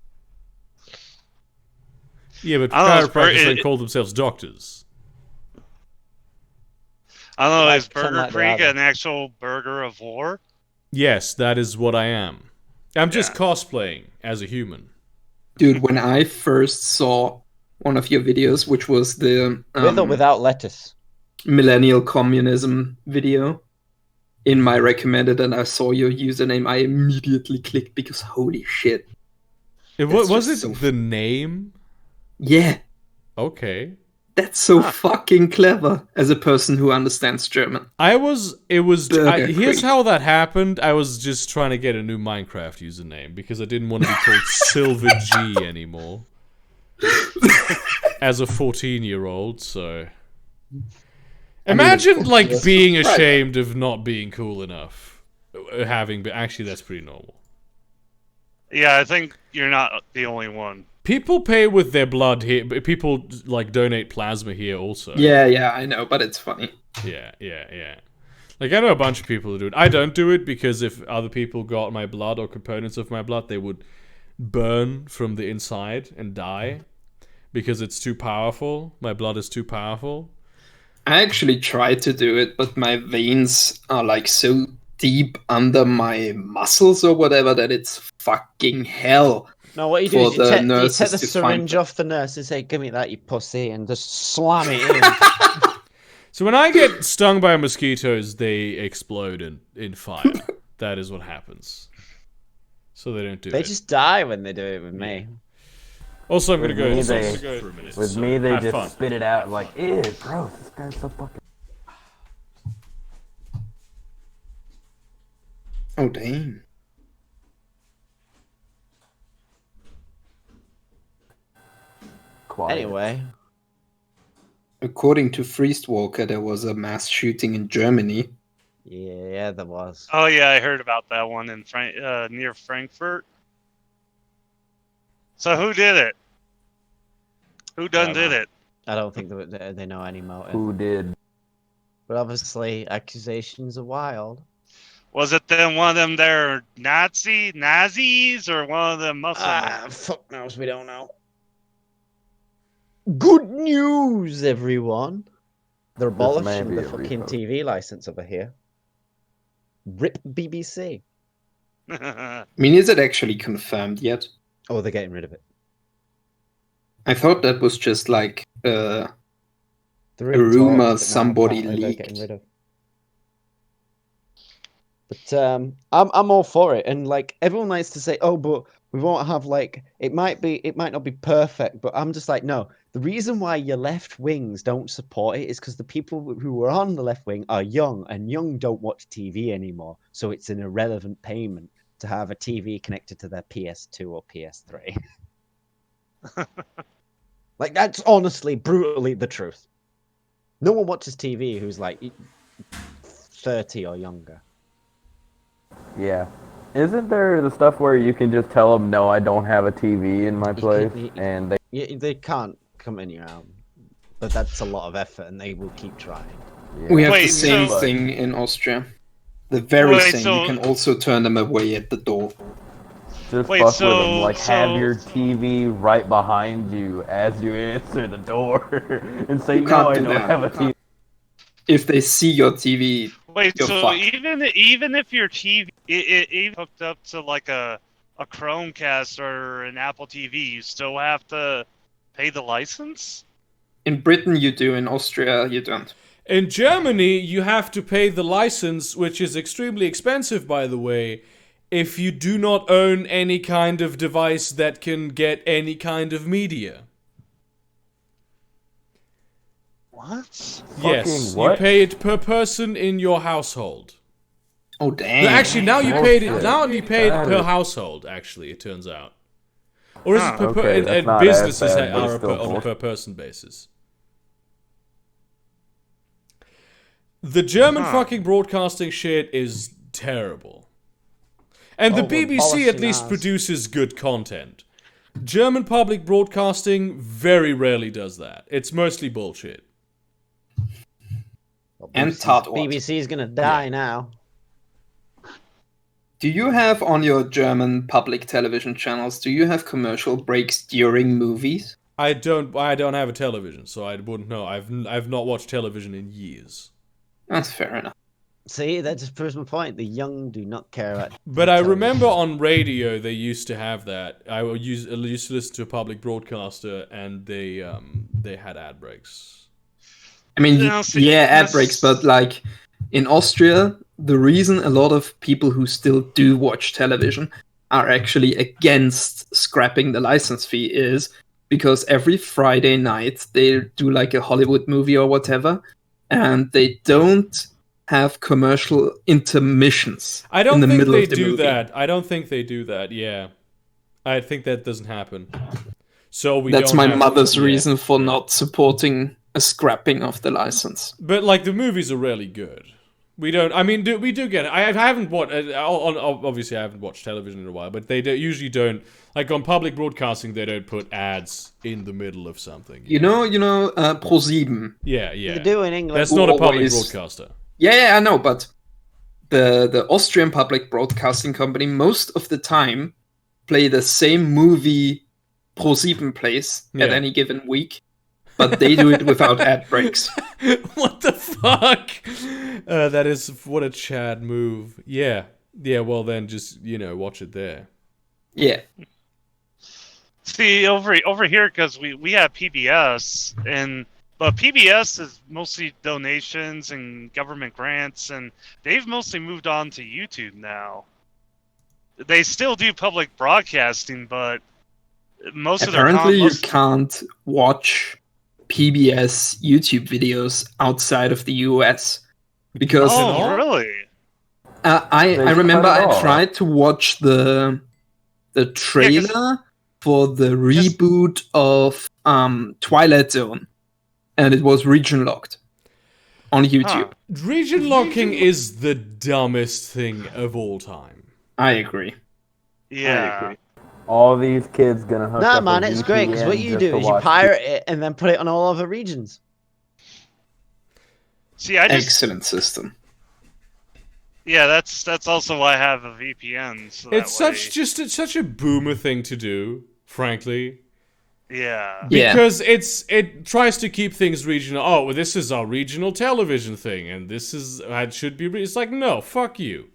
Yeah, but I don't know, chiropractors don't call themselves doctors. I don't know, Like, is Burger like the Creek other. an actual burger of war? Yes, that is what I am. I'm just cosplaying as a human. Dude, when I first saw one of your videos, which was the With or without lettuce? millennial communism video, in my recommended, and I saw your username, I immediately clicked because holy shit. Was it just so the name? Yeah, Okay. that's so fucking clever as a person who understands German. Here's Creek. how that happened. I was just trying to get a new Minecraft username because I didn't want to be called Silver G anymore. As a 14-year-old, so... Imagine, like, being ashamed of not being cool enough. But actually, that's pretty normal. Yeah, I think you're not the only one. People pay with their blood here, but people, like, donate plasma here also. Yeah, I know, but it's funny. Yeah. Like, I know a bunch of people who do it. I don't do it because if other people got my blood or components of my blood, they would burn from the inside and die because it's too powerful. My blood is too powerful. I actually tried to do it, but my veins are like so deep under my muscles or whatever that it's fucking hell. No, what you do for is the you take nurses the to syringe find off the nurse and say, "Give me that, you pussy," and just slam it in. So when I get stung by mosquitoes, they explode in fire. That is what happens. So they don't do They it. just die when they do it with me. Also, I'm gonna With go. me, Also, I'm they- gonna go for a minute. With so me, they have just fun. spit it out like, ew, gross. This guy's so fucking. Oh, damn. Quiet. Anyway, According to Freestwalker, there was a mass shooting in Germany. yeah, there was. Oh yeah, I heard about that one in near Frankfurt. So who did it? Who done did it? I don't think they know any motive. Who did? But obviously, accusations are wild. Was it then one of them there Nazis or one of them Muslim? Fuck knows, we don't know. Good news, everyone. They're may abolishing be the a fucking repo. TV license over here. RIP BBC. I mean, is it actually confirmed yet? Oh, they're getting rid of it. I thought that was just like They're a in rumor talks, but no, somebody apparently they're leaked. getting rid of. But I'm all for it, and like everyone likes to say, oh, but we won't have like it might not be perfect, but I'm just like, no. The reason why your left wings don't support it is because the people who were on the left wing are young, and young don't watch TV anymore, so it's an irrelevant payment to have a TV connected to their PS2 or PS3. Like that's honestly, brutally the truth. No one watches TV who's like 30 or younger. Yeah. Isn't there the stuff where you can just tell them, no, I don't have a TV in my place, and they... They can't come in your own, but that's a lot of effort, and they will keep trying. Yeah. We have Wait, the same so- thing in Austria. The very Wait, same. so- You can also turn them away at the door. Just Wait, fuck with so- them. Like, so- have your TV right behind you as you answer the door, and say, You no, can't I do don't that. have a TV. If they see your TV, Wait, You're so fucked. even if your TV it hooked up to like a Chromecast or an Apple TV, you still have to pay the license? in Britain you do, in Austria you don't. In Germany, you have to pay the license, which is extremely expensive, by the way, if you do not own any kind of device that can get any kind of media. What? Yes, what? you pay it per person in your household. Oh damn! No, actually, now you Bullshit. paid it. Now you pay it That per is- household. Actually, it turns out, or is it per, Okay, and, that's and not as businesses bad, but are it's a still on a bullshit. per person basis. The German fucking broadcasting shit is terrible, and the Oh, we're BBC at abolishing least ours. produces good content. German public broadcasting very rarely does that. It's mostly bullshit. Well, And BBC's Todd Watt. BBC's gonna die now. Do you have on your German public television channels? Do you have commercial breaks during movies? I don't have a television, so I wouldn't know. I've not watched television in years. That's fair enough. See, that just proves my point. The young do not care about. But I television. remember on radio they used to have that. I used to listen to a public broadcaster, and they had ad breaks. I mean, No, see, yeah, ad this- breaks, but like in Austria, the reason a lot of people who still do watch television are actually against scrapping the license fee is because every Friday night they do like a Hollywood movie or whatever, and they don't have commercial intermissions I don't in the think middle they of the do movie. that. I don't think they do that. Yeah, I think that doesn't happen. So we. That's don't my have- mother's yeah. reason for not supporting a scrapping of the license. But like the movies are really good. We don't. I mean, we do get it. I haven't watched. Obviously, I haven't watched television in a while. But they usually don't. Like on public broadcasting, they don't put ads in the middle of something. You know, ProSieben. Yeah. You do in England. That's not a public Always- broadcaster. Yeah, I know, but the Austrian public broadcasting company most of the time play the same movie ProSieben plays at Yeah. any given week, but they do it without ad breaks. What the fuck? That is what a Chad move. Yeah. Well then, just watch it there. Yeah. See, over here, because we have PBS, but PBS is mostly donations and government grants, and they've mostly moved on to YouTube now. They still do public broadcasting, but most Apparently, of you their can't watch PBS YouTube videos outside of the US because really? I remember I tried to watch the trailer for the reboot of Twilight Zone, and it was region locked on YouTube. Region locking is the dumbest thing of all time. I agree. Yeah. I agree. All these kids gonna hook Nah, up man, a it's great because what VPN you just do to is you watch pirate it and then put it on all other regions. See, I just Excellent system. yeah, that's also why I have a VPN. So It's that way, such a boomer thing to do, frankly. yeah. Because it tries to keep things regional. Oh, well, this is our regional television thing, and this is it should be. It's like, no, fuck you.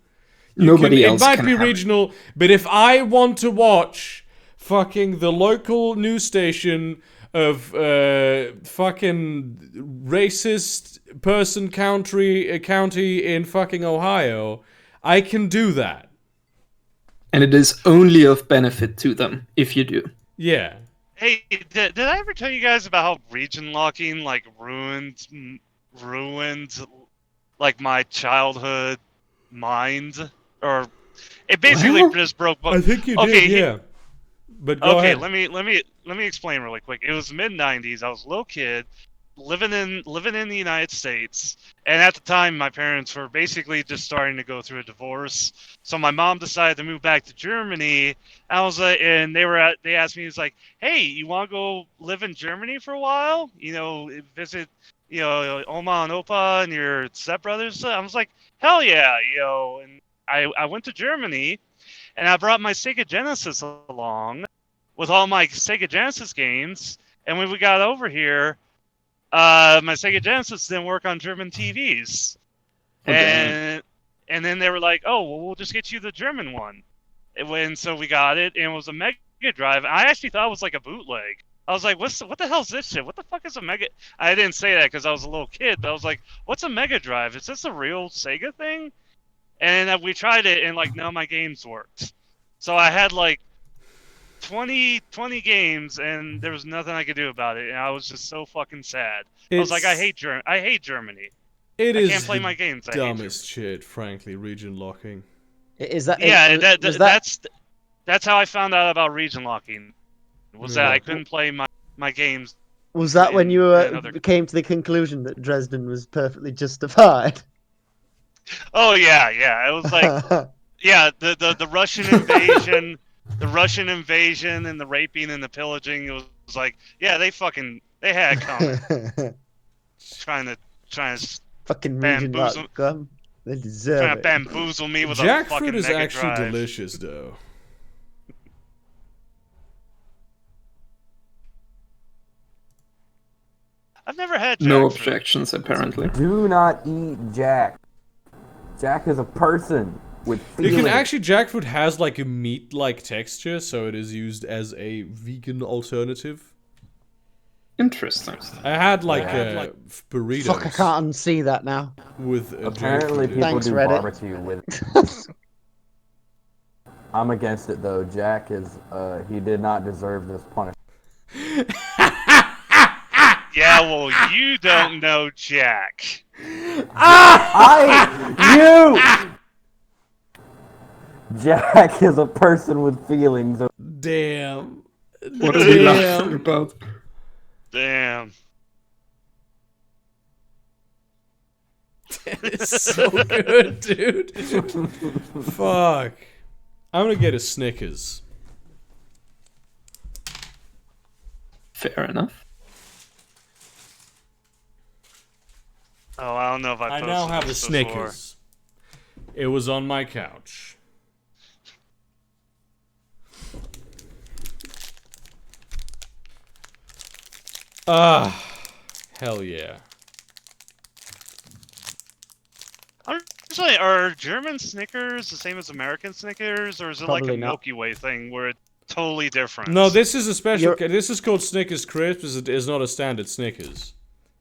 Nobody else It might can be have it. regional, but if I want to watch fucking the local news station of fucking racist county in fucking Ohio, I can do that. And it is only of benefit to them if you do. Yeah. Hey, did I ever tell you guys about how region locking like ruined like my childhood mind? Or it basically just broke. I think you did, yeah. But go ahead. Let me explain really quick. It was mid '90s. I was a little kid, living in the United States, and at the time, my parents were basically just starting to go through a divorce. So my mom decided to move back to Germany. I was and they asked me, it's like, hey, you want to go live in Germany for a while? You know, visit, you know, Oma and Opa and your stepbrothers. I was like, hell yeah, you know. And I went to Germany, and I brought my Sega Genesis along with all my Sega Genesis games. And when we got over here, my Sega Genesis didn't work on German TVs. Okay. And then they were like, oh, well, we'll just get you the German one. And so we got it, and it was a Mega Drive. I actually thought it was like a bootleg. I was like, what the hell is this shit? What the fuck is a Mega... I didn't say that because I was a little kid, but I was like, what's a Mega Drive? Is this a real Sega thing? And then we tried it, and like none of my games worked. So I had like 20 games, and there was nothing I could do about it, and I was just so fucking sad. I was like, I hate Germany. It I can't play my games. I hate dumbest shit, frankly, region locking. Is that? Yeah, was that? that's how I found out about region locking. Was that I couldn't play my games. Was that when you came to the conclusion that Dresden was perfectly justified? Oh yeah. It was like yeah, the Russian invasion, and the raping and the pillaging. It was like, yeah, they had it coming. trying to fucking region lock them. They deserve trying to it. bamboozle me with a fucking Jackfruit is Mega actually Drive. delicious, though. I've never had jackfruit. No objections, apparently. Do not eat Jack. Jack is a person with feelings. You can actually, jackfruit has like a meat-like texture, so it is used as a vegan alternative. Interesting. I had like burritos. Fuck, I can't unsee that now. With Apparently people Thanks, do Reddit. barbecue with it. I'm against it though. Jack is, he did not deserve this punishment. Yeah, well, you don't know Jack. Jack is a person with feelings. Damn. What are we laughing about? Damn. It's so good, dude. Fuck. I'm gonna get a Snickers. Fair enough. Oh, I don't know if I I posted now have a this Snickers. It was on my couch. Hell yeah. Are German Snickers the same as American Snickers, or is it Probably like a not. Milky Way thing where it totally different. No, this is a special. You're- This is called Snickers Crisps. It is not a standard Snickers.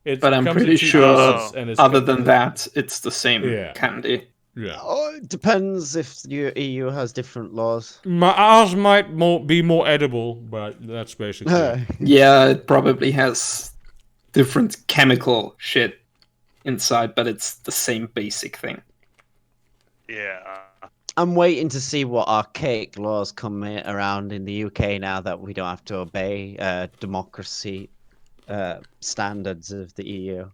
It But I'm comes in pretty 2 sure, pieces, and it's other than that, it's the same Yeah. candy. yeah. Oh, it depends if the EU has different laws. Ours might be more edible, but that's basically it. Yeah, it probably has different chemical shit inside, but it's the same basic thing. Yeah. I'm waiting to see what archaic laws come around in the UK now that we don't have to obey democracy standards of the EU.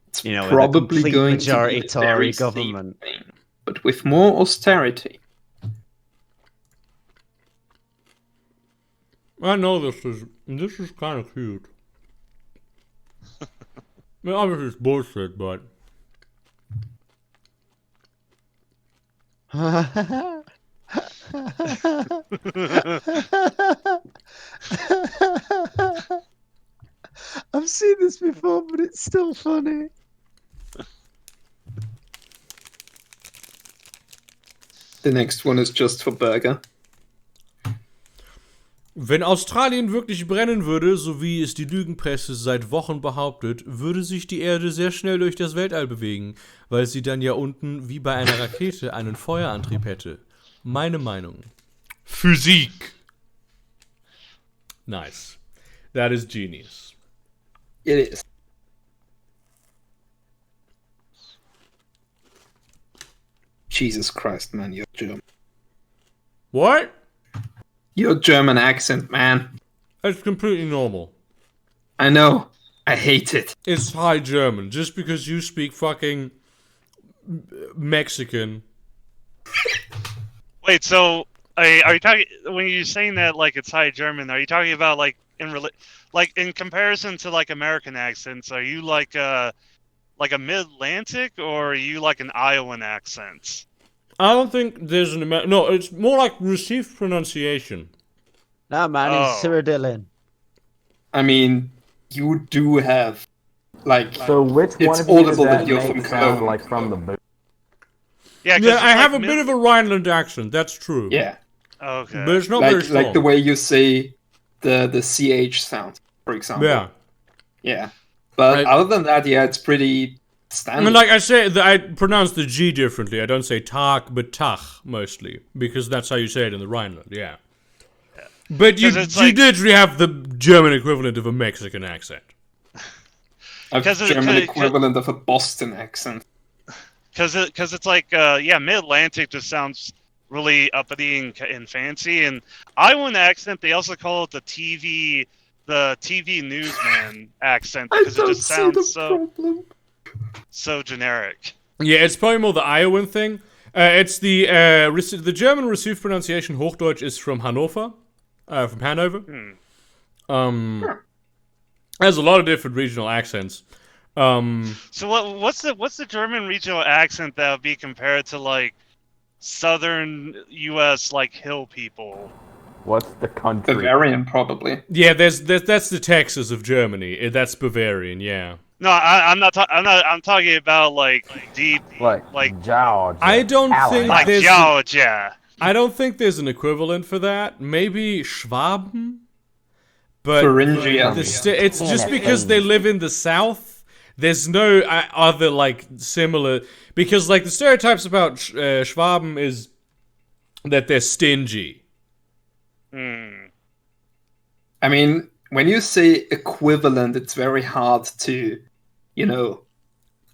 It's You know, with a probably complete going majority to be a very Tory same government. thing, but with more austerity. I know this is kind of cute. I mean, obviously it's bullshit, but I've seen this before, but it's still funny. The next one is just for burger. wenn Australien wirklich brennen würde, so wie es die Lügenpresse seit Wochen behauptet, würde sich die Erde sehr schnell durch das Weltall bewegen, weil sie dann ja unten wie bei einer Rakete einen Feuerantrieb hätte. Meine Meinung. Physik. Nice. That is genius. It is. Jesus Christ, man, you're German. What? Your German accent, man. That's completely normal. I know. I hate it. It's high German. Just because you speak fucking Mexican. Wait, so are you talking when you're saying that like it's high German? Are you talking about like in comparison to like American accents? Are you like a Mid-Atlantic or are you like an Iowan accent? I don't think there's an no. It's more like received pronunciation. Nah, man, it's Cyrodiilian. I mean, you do have, like, So which one it's of you does audible that that you're make from sound Cologne. like from the boot? Yeah, Yeah, I have a bit of a Rhineland accent. That's true. Yeah, Okay. but it's not very like strong. the way you say the CH sound, for example. Yeah. Yeah. But other than that, yeah, it's pretty I standard. mean, like I say, I pronounce the G differently. I don't say Tag, but Tag, mostly. Because that's how you say it in the Rhineland, yeah. But you 'Cause it's like- literally have the German equivalent of a Mexican accent. A 'cause it- German 'cause- equivalent of a Boston accent. Because it's like Mid-Atlantic just sounds really uppity and fancy, and Iowan accent they also call it the TV newsman accent because it just sounds so generic. Yeah, it's probably more the Iowan thing. It's the German received pronunciation Hochdeutsch is from Hannover, from Hanover. Has a lot of different regional accents. So what's the German regional accent that would be compared to like southern U.S. like hill people? What's the country? Bavarian, probably. Yeah, that's the Texas of Germany. That's Bavarian. Yeah. No, I'm talking about like deep Like Georgia. I don't think like there's Georgia. I don't think there's an equivalent for that. Maybe Schwaben, but Thuringia. it's just because they live in the South. There's no other like similar because like the stereotypes about Schwaben is that they're stingy. I mean, when you say equivalent, it's very hard to,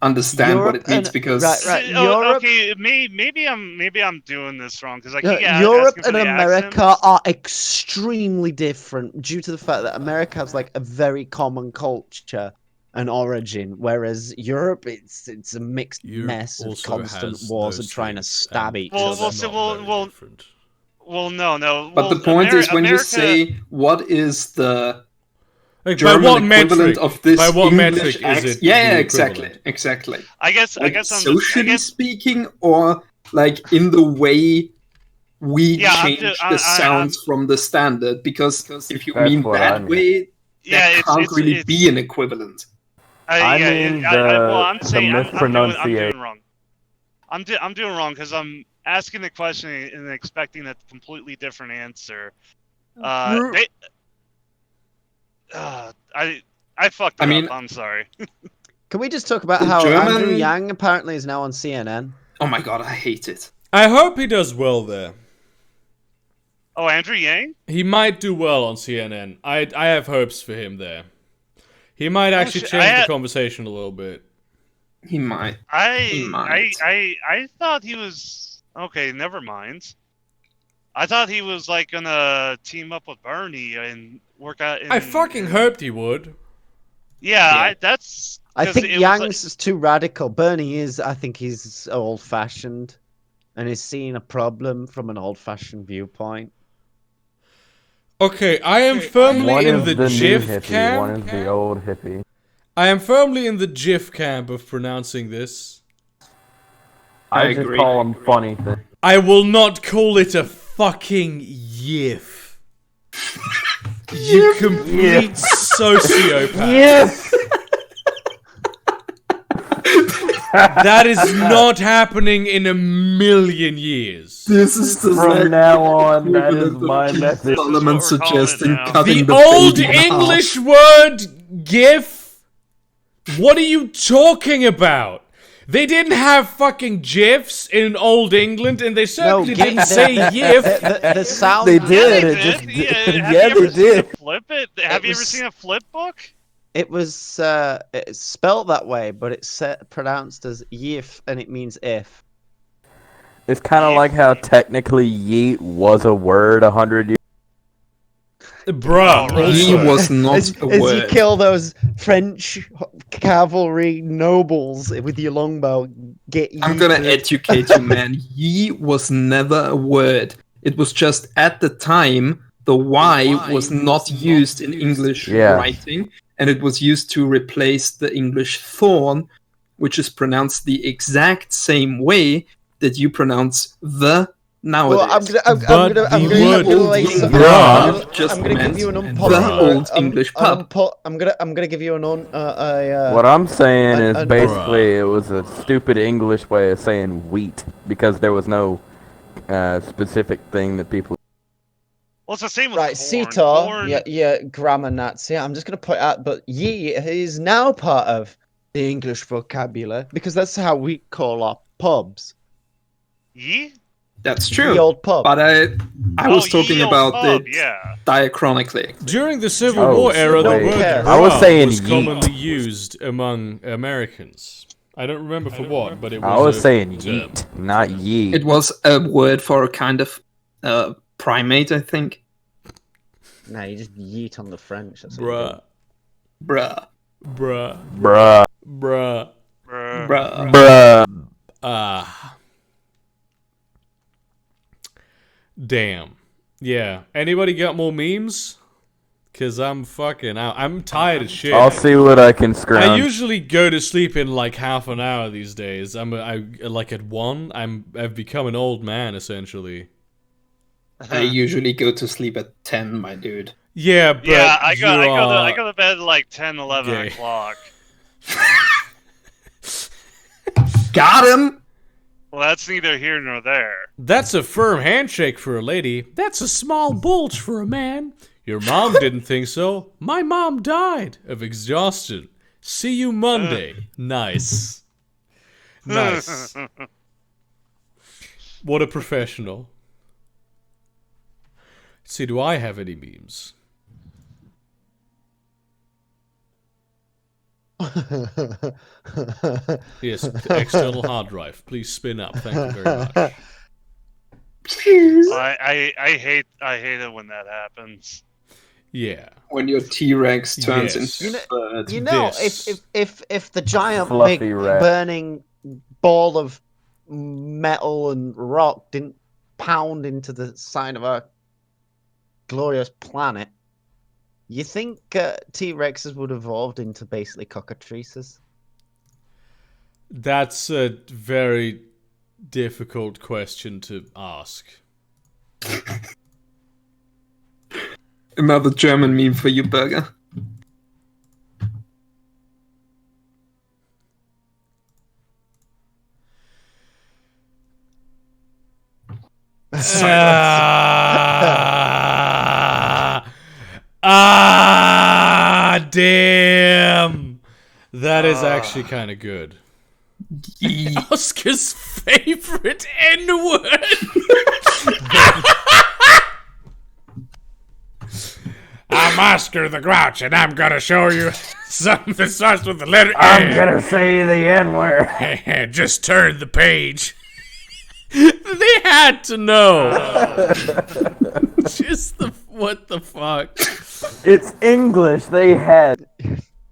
understand what it means because Right. Oh, Europe, okay, maybe I'm doing this wrong because I keep Europe asking for and the America accents. are extremely different due to the fact that America has like a very common culture and origin, whereas Europe it's a mixed Europe mess of also constant has wars those and trying to things, stab and each Well, other. well, it's so- not very well- different. Well, no. But the point is, when you America, say what is the Like, German by what equivalent metric? of this By what English metric is accent? it? Yeah, the exactly, equivalent? exactly. I guess Like, I'm socially just, speaking, or like in the way we Yeah, I'm change ju- the I- sounds from the standard. Because if you That's mean what that I mean. way, yeah, that can't really it's, be an equivalent. I yeah, mean well, I'm the saying I'm doing mispronunciation. wrong. I'm doing wrong because asking the question and expecting a completely different answer. Ru- I fucked it up. I'm sorry. Can we just talk about The how German- Andrew Yang apparently is now on CNN? Oh my god, I hate it. I hope he does well there. Oh, Andrew Yang? He might do well on CNN. I have hopes for him there. He might actually change the conversation a little bit. He might. I thought he was okay. Never mind. I thought he was like gonna team up with Bernie and work out. I fucking hoped he would. Yeah, I think Yang's is too radical. Bernie is. I think he's old-fashioned, and is seeing a problem from an old-fashioned viewpoint. Okay, I am firmly in the new GIF hippie, camp. one is the old hippie. I am firmly in the GIF camp of pronouncing this. I just call them funny things. I will not call it a fucking yiff. You complete sociopath. Yes! That is not happening in a million years. This is the From now on, that is my message. Solomon This is what we're calling it suggesting now. cutting The the old baby in half. English word GIF? What are you talking about? They didn't have fucking GIFs in old England, and they certainly didn't say YIF. The sound. They Yeah, did. they It just did. Yeah, have yeah, you ever they seen did. a flip it? Have you ever was- seen a flip book? It was it's spelt that way, but it's pronounced as yif, and it means if. It's kind of like how technically yeet was a word 100 years. Bruh. Oh, right. He was not As a you word. kill those French cavalry nobles with your longbow, get I'm gonna yeeted. educate you, man. Ye was never a word. It was just at the time the Y was not used in English Yeah. writing, and it was used to replace the English thorn, which is pronounced the exact same way that you pronounce the nowadays. Well, I'm But gonna the word lay some- bruh just I'm gonna meant give you an the unpopular. old English pub. I'm gonna give you an What I'm saying is and- basically it was a stupid English way of saying wheat because there was no specific thing that people. Well, it's the same with right, corn. Sito, Corn- yeah, grammar Nazi. I'm just gonna point out, but ye is now part of the English vocabulary because that's how we call our pubs. Ye? That's The true. old pub. But I was talking ye about old pub, it yeah. diachronically. During the Civil Oh, War era, the wait. word I bruh was saying was yeet. commonly used among Americans. I don't remember for what, but it was. I was a saying term. yeet, not yeet. It was a word for a kind of primate, I think. Nah, you just yeet on the French. That's what you do. Bruh, Bruh. bruh, Bruh. bruh. Bruh. Bruh. Ah. Damn. Yeah. Anybody got more memes? Cause I'm fucking out. I'm tired of shit. I'll see what I can I scrounge. usually go to sleep in like half an hour these days. I like at 1. I've become an old man essentially. I usually go to sleep at 10, my dude. Yeah, but Yeah, I you go to bed at like 10, 11 gay. o'clock. Got him! Well, that's neither here nor there. That's a firm handshake for a lady. That's a small bulge for a man. Your mom didn't think so. My mom died of exhaustion. See you Monday. Nice. Nice. What a professional. See, do I have any memes? Yes, the external hard drive. Please spin up. Thank you very much. I hate it when that happens. Yeah. When your T-Rex turns Yes. into a bird. You know, This. if the giant Fluffy big rat. burning ball of metal and rock didn't pound into the side of our glorious planet, you think T-Rexes would have evolved into basically cockatrices? That's a very difficult question to ask. Another German meme for you, Burger. Damn. That is actually kind of good. Oscar's favorite N-word. I'm Oscar the Grouch, and I'm gonna show you something that starts with the letter A. I'm gonna say the N-word. Just turn the page. They had to know. Just what the fuck? It's English. They had.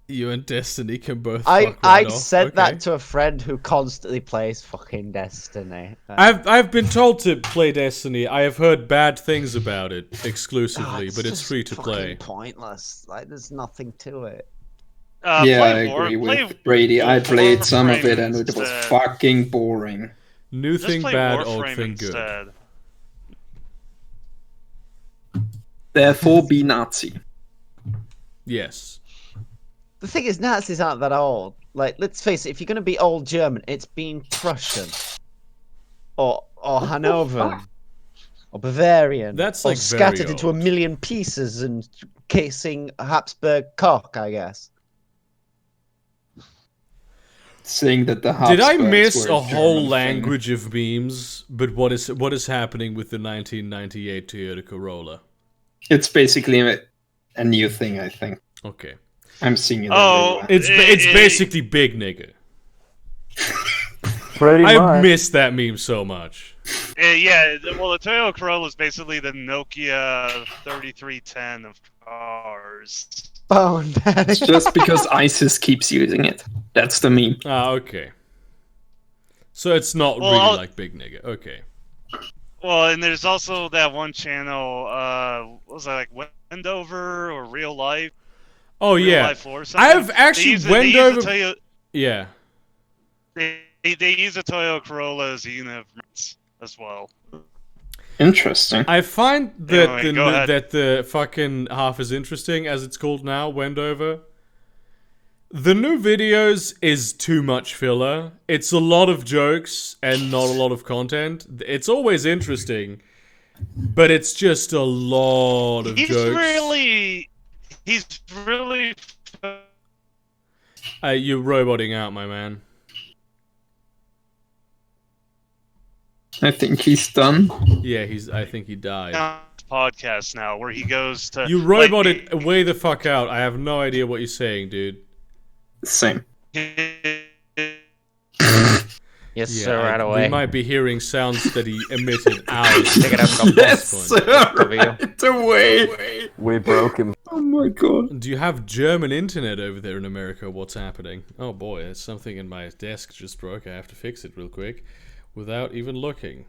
You and Destiny can both. I said that to a friend who constantly plays fucking Destiny. I've been told to play Destiny. I have heard bad things about it exclusively, but it's free to play. Pointless. Like there's nothing to it. Yeah, I agree with Brady. I played some of it and it was fucking boring. New thing bad, old thing good. Therefore, be Nazi. Yes. The thing is, Nazis aren't that old. Like, let's face it, if you're going to be old German, it's been Prussian. Or Hanover. Or Bavarian. That's or like scattered into a million pieces and casing Habsburg cock, I guess. Saying that the Habsburgs Did I miss were a whole German language of memes? But what is happening with the 1998 Toyota Corolla? It's basically a new thing, I think. Okay. I'm seeing it. Oh, it's basically big nigga. Pretty much. I miss that meme so much. Yeah, well, the Toyota Corolla is basically the Nokia 3310 of cars. Oh, It's just because ISIS keeps using it. That's the meme. Ah, okay. So it's not really like big nigga. Okay. Well, and there's also that one channel, what was that, like Wendover or Real Life? Oh, Real yeah. Life or something? I've actually Wendover... Yeah. They use a Toyota Corolla as a unit of measurements as well. Interesting. I find that Anyway, that the fucking half as interesting as it's called now, Wendover. The new videos is too much filler. It's a lot of jokes and not a lot of content. It's always interesting, but it's just a lot of jokes. He's really. You're roboting out, my man. I think he's done. Yeah, I think he died. Podcast now where he goes to. You roboted way the fuck out. I have no idea what you're saying, dude. Same. Yes, sir, right away. We might be hearing sounds that he emitted hours. Pick it up from Yes, sir, right away. We broke him. Oh my god. Do you have German internet over there in America? What's happening? Oh boy, there's something in my desk just broke. I have to fix it real quick without even looking.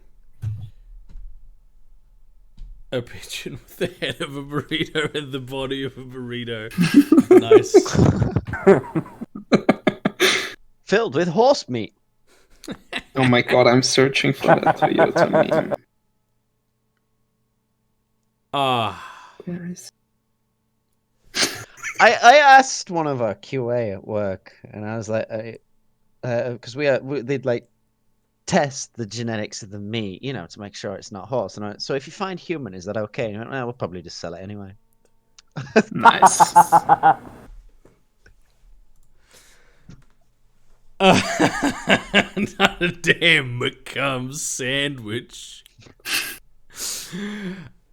A pigeon with the head of a burrito and the body of a burrito. Nice. Filled with horse meat. Oh my god, I'm searching for that Toyota meme. Where is I asked one of our QA at work, and I was like, because they'd like test the genetics of the meat, you know, to make sure it's not horse. And so if you find human, is that okay? And he went, well, we'll probably just sell it anyway. Nice. Not a damn McCum sandwich.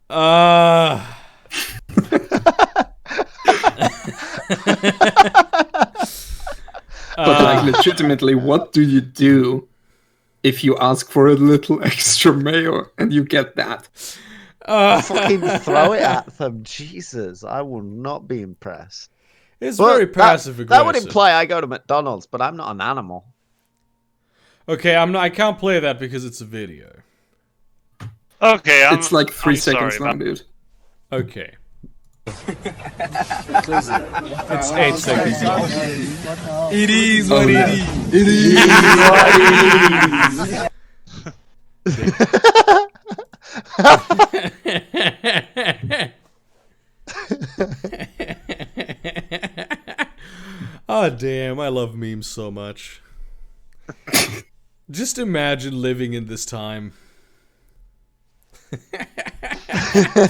But like legitimately, what do you do if you ask for a little extra mayo and you get that? Fucking throw it at them. Jesus, I will not be impressed. It's very passive aggressive. That would imply I go to McDonald's, but I'm not an animal. Okay, I can't play that because it's a video. Okay, it's like 3 seconds long, dude. Okay. It's 8 seconds long. It is what it is. It is Oh damn, I love memes so much. Just imagine living in this time.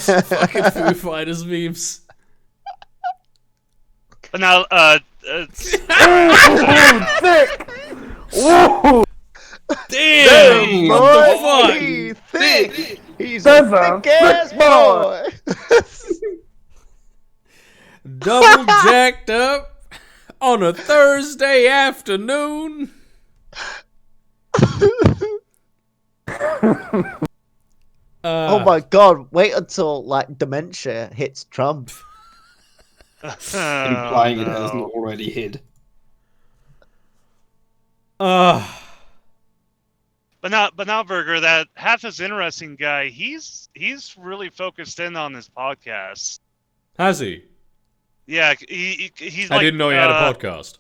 Fucking Foo Fighters memes. But now, Sick! Whoa! Damn! What the fuck? He's thick. He's That's a a thick ass thick boy. boy. Double jacked up on a Thursday afternoon. Oh my god! Wait until like dementia hits Trump. Implying it no. hasn't already hit. Uh, But now, Burger, that half as interesting guy, he's really focused in on his podcast. has he? Yeah, he's I like, didn't know he had a podcast.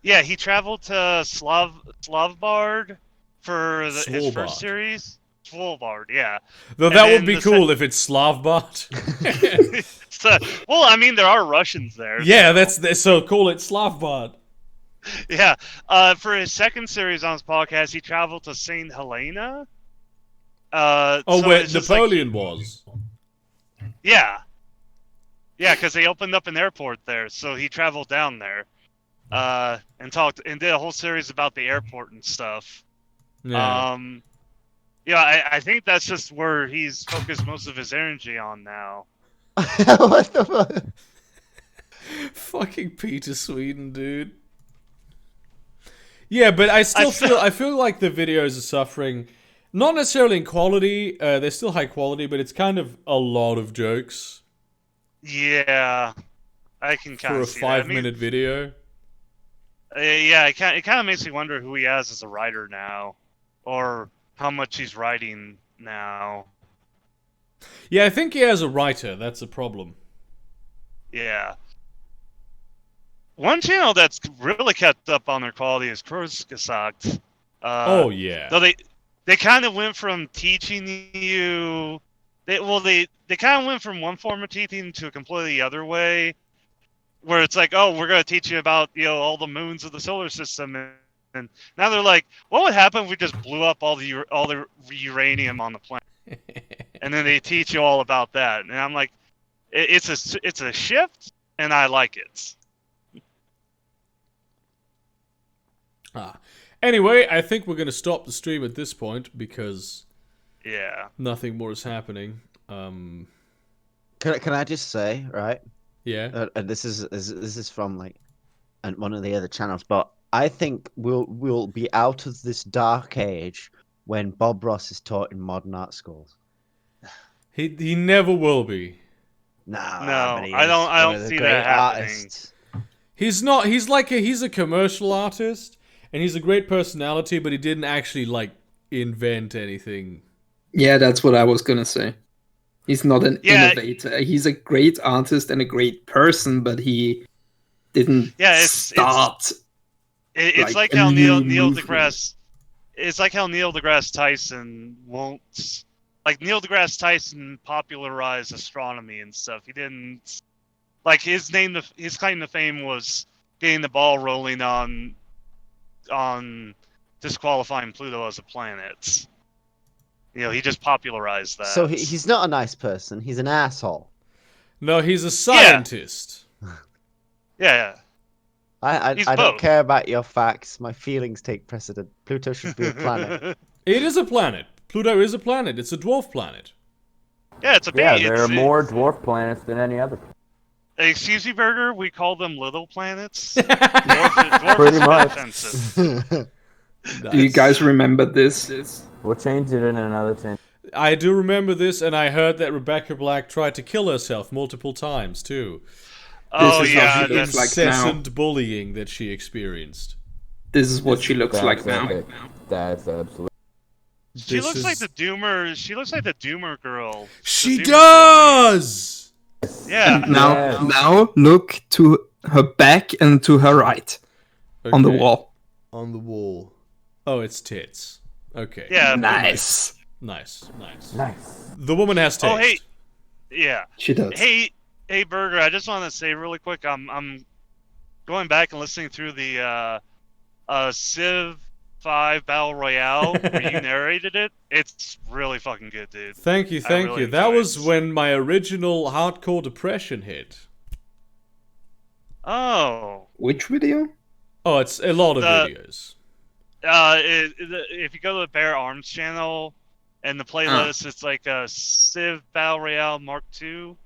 Yeah, he traveled to Slavbard for his Svalbard. first series. Svalbard, yeah. Though And that then would be the cool if it's Slavbot. So, well, I mean, there are Russians there. Yeah, that's so call it Slavbot. Yeah. For his second series on his podcast, he traveled to Saint Helena. Oh, So where it's just like Napoleon was. Yeah. Yeah, because they opened up an airport there, so he traveled down there, and talked and did a whole series about the airport and stuff. Yeah. Yeah, I think that's just where he's focused most of his energy on now. What the fuck? Fucking Peter Sweden, dude. Yeah, but I feel like the videos are suffering, not necessarily in quality. They're still high quality, but it's kind of a lot of jokes Yeah, I can kind for a of see that. I mean, 5-minute video. yeah, it kind of makes me wonder who he has as a writer now, or how much he's writing now. Yeah, I think he has a writer. That's a problem. Yeah. One channel that's really kept up on their quality is Kurzgesagt. Oh yeah. Though they kind of went from teaching you, they kind of went from one form of teaching to a completely other way, where it's like, oh, we're gonna teach you about all the moons of the solar system, and now they're like, what would happen if we just blew up all the uranium on the planet? And then they teach you all about that, and I'm like, it's a shift, and I like it. Anyway, I think we're gonna stop the stream at this point because Yeah. nothing more is happening. Can I just say, right? Yeah. And this is from like, and one of the other channels, but I think we'll be out of this dark age when Bob Ross is taught in modern art schools. He never will be. No, I don't see that happening. Artists. He's not. He's a commercial artist, and he's a great personality, but he didn't actually like invent anything. Yeah, that's what I was gonna say. He's not an innovator. He's a great artist and a great person, but he didn't start. It's like how Neil deGrasse. It's like how Neil deGrasse Tyson won't. Like Neil deGrasse Tyson popularized astronomy and stuff. He didn't. Like his claim to fame was getting the ball rolling on disqualifying Pluto as a planet. He just popularized that. So he's not a nice person. He's an asshole. No, he's a scientist. Yeah. I don't care about your facts. My feelings take precedent. Pluto should be a planet. It is a planet. Pluto is a planet. It's a dwelf planet. Yeah, it's a Yeah, baby. there are more dwarf planets than any other. Excuse me, Burger. We call them little planets. Dwarf Pretty is much. offensive. Do you guys remember this? We'll change it in another 10. I do remember this, and I heard that Rebecca Black tried to kill herself multiple times too. Oh This is how yeah, she looks that's like now. Incessant bullying that she experienced. This is what she looks That's like now. epic. That's absolutely. She This looks like is- the Doomer. She looks like the Doomer girl. She The Doomer does. girl. Yeah. Now look to her back and to her right on the Okay. wall. On the wall. Oh, it's tits. Okay. Yeah. Nice. Nice. Nice. The woman has taste. Oh hey. Yeah. She does. Hey, Burger. I just want to say really quick. I'm going back and listening through the Civ 5 Battle Royale where you narrated it. It's really fucking good, dude. Thank you, thank really you. That enjoy was it. when my original hardcore depression hit. Oh. Which video? Oh, it's a lot of videos. If you go to the Bear Arms channel and the playlist, it's like a Civ Battle Royale Mark II. You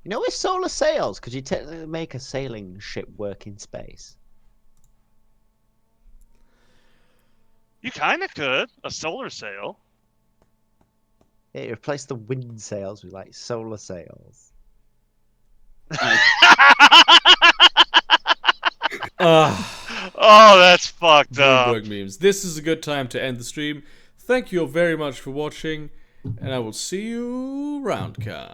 know, with solar sails, could you technically make a sailing ship work in space? You kind of could. A solar sail. Yeah, you replace the wind sails with like solar sails. Oh, that's fucked up. Bloomberg memes. This is a good time to end the stream. Thank you all very much for watching, and I will see you round, car.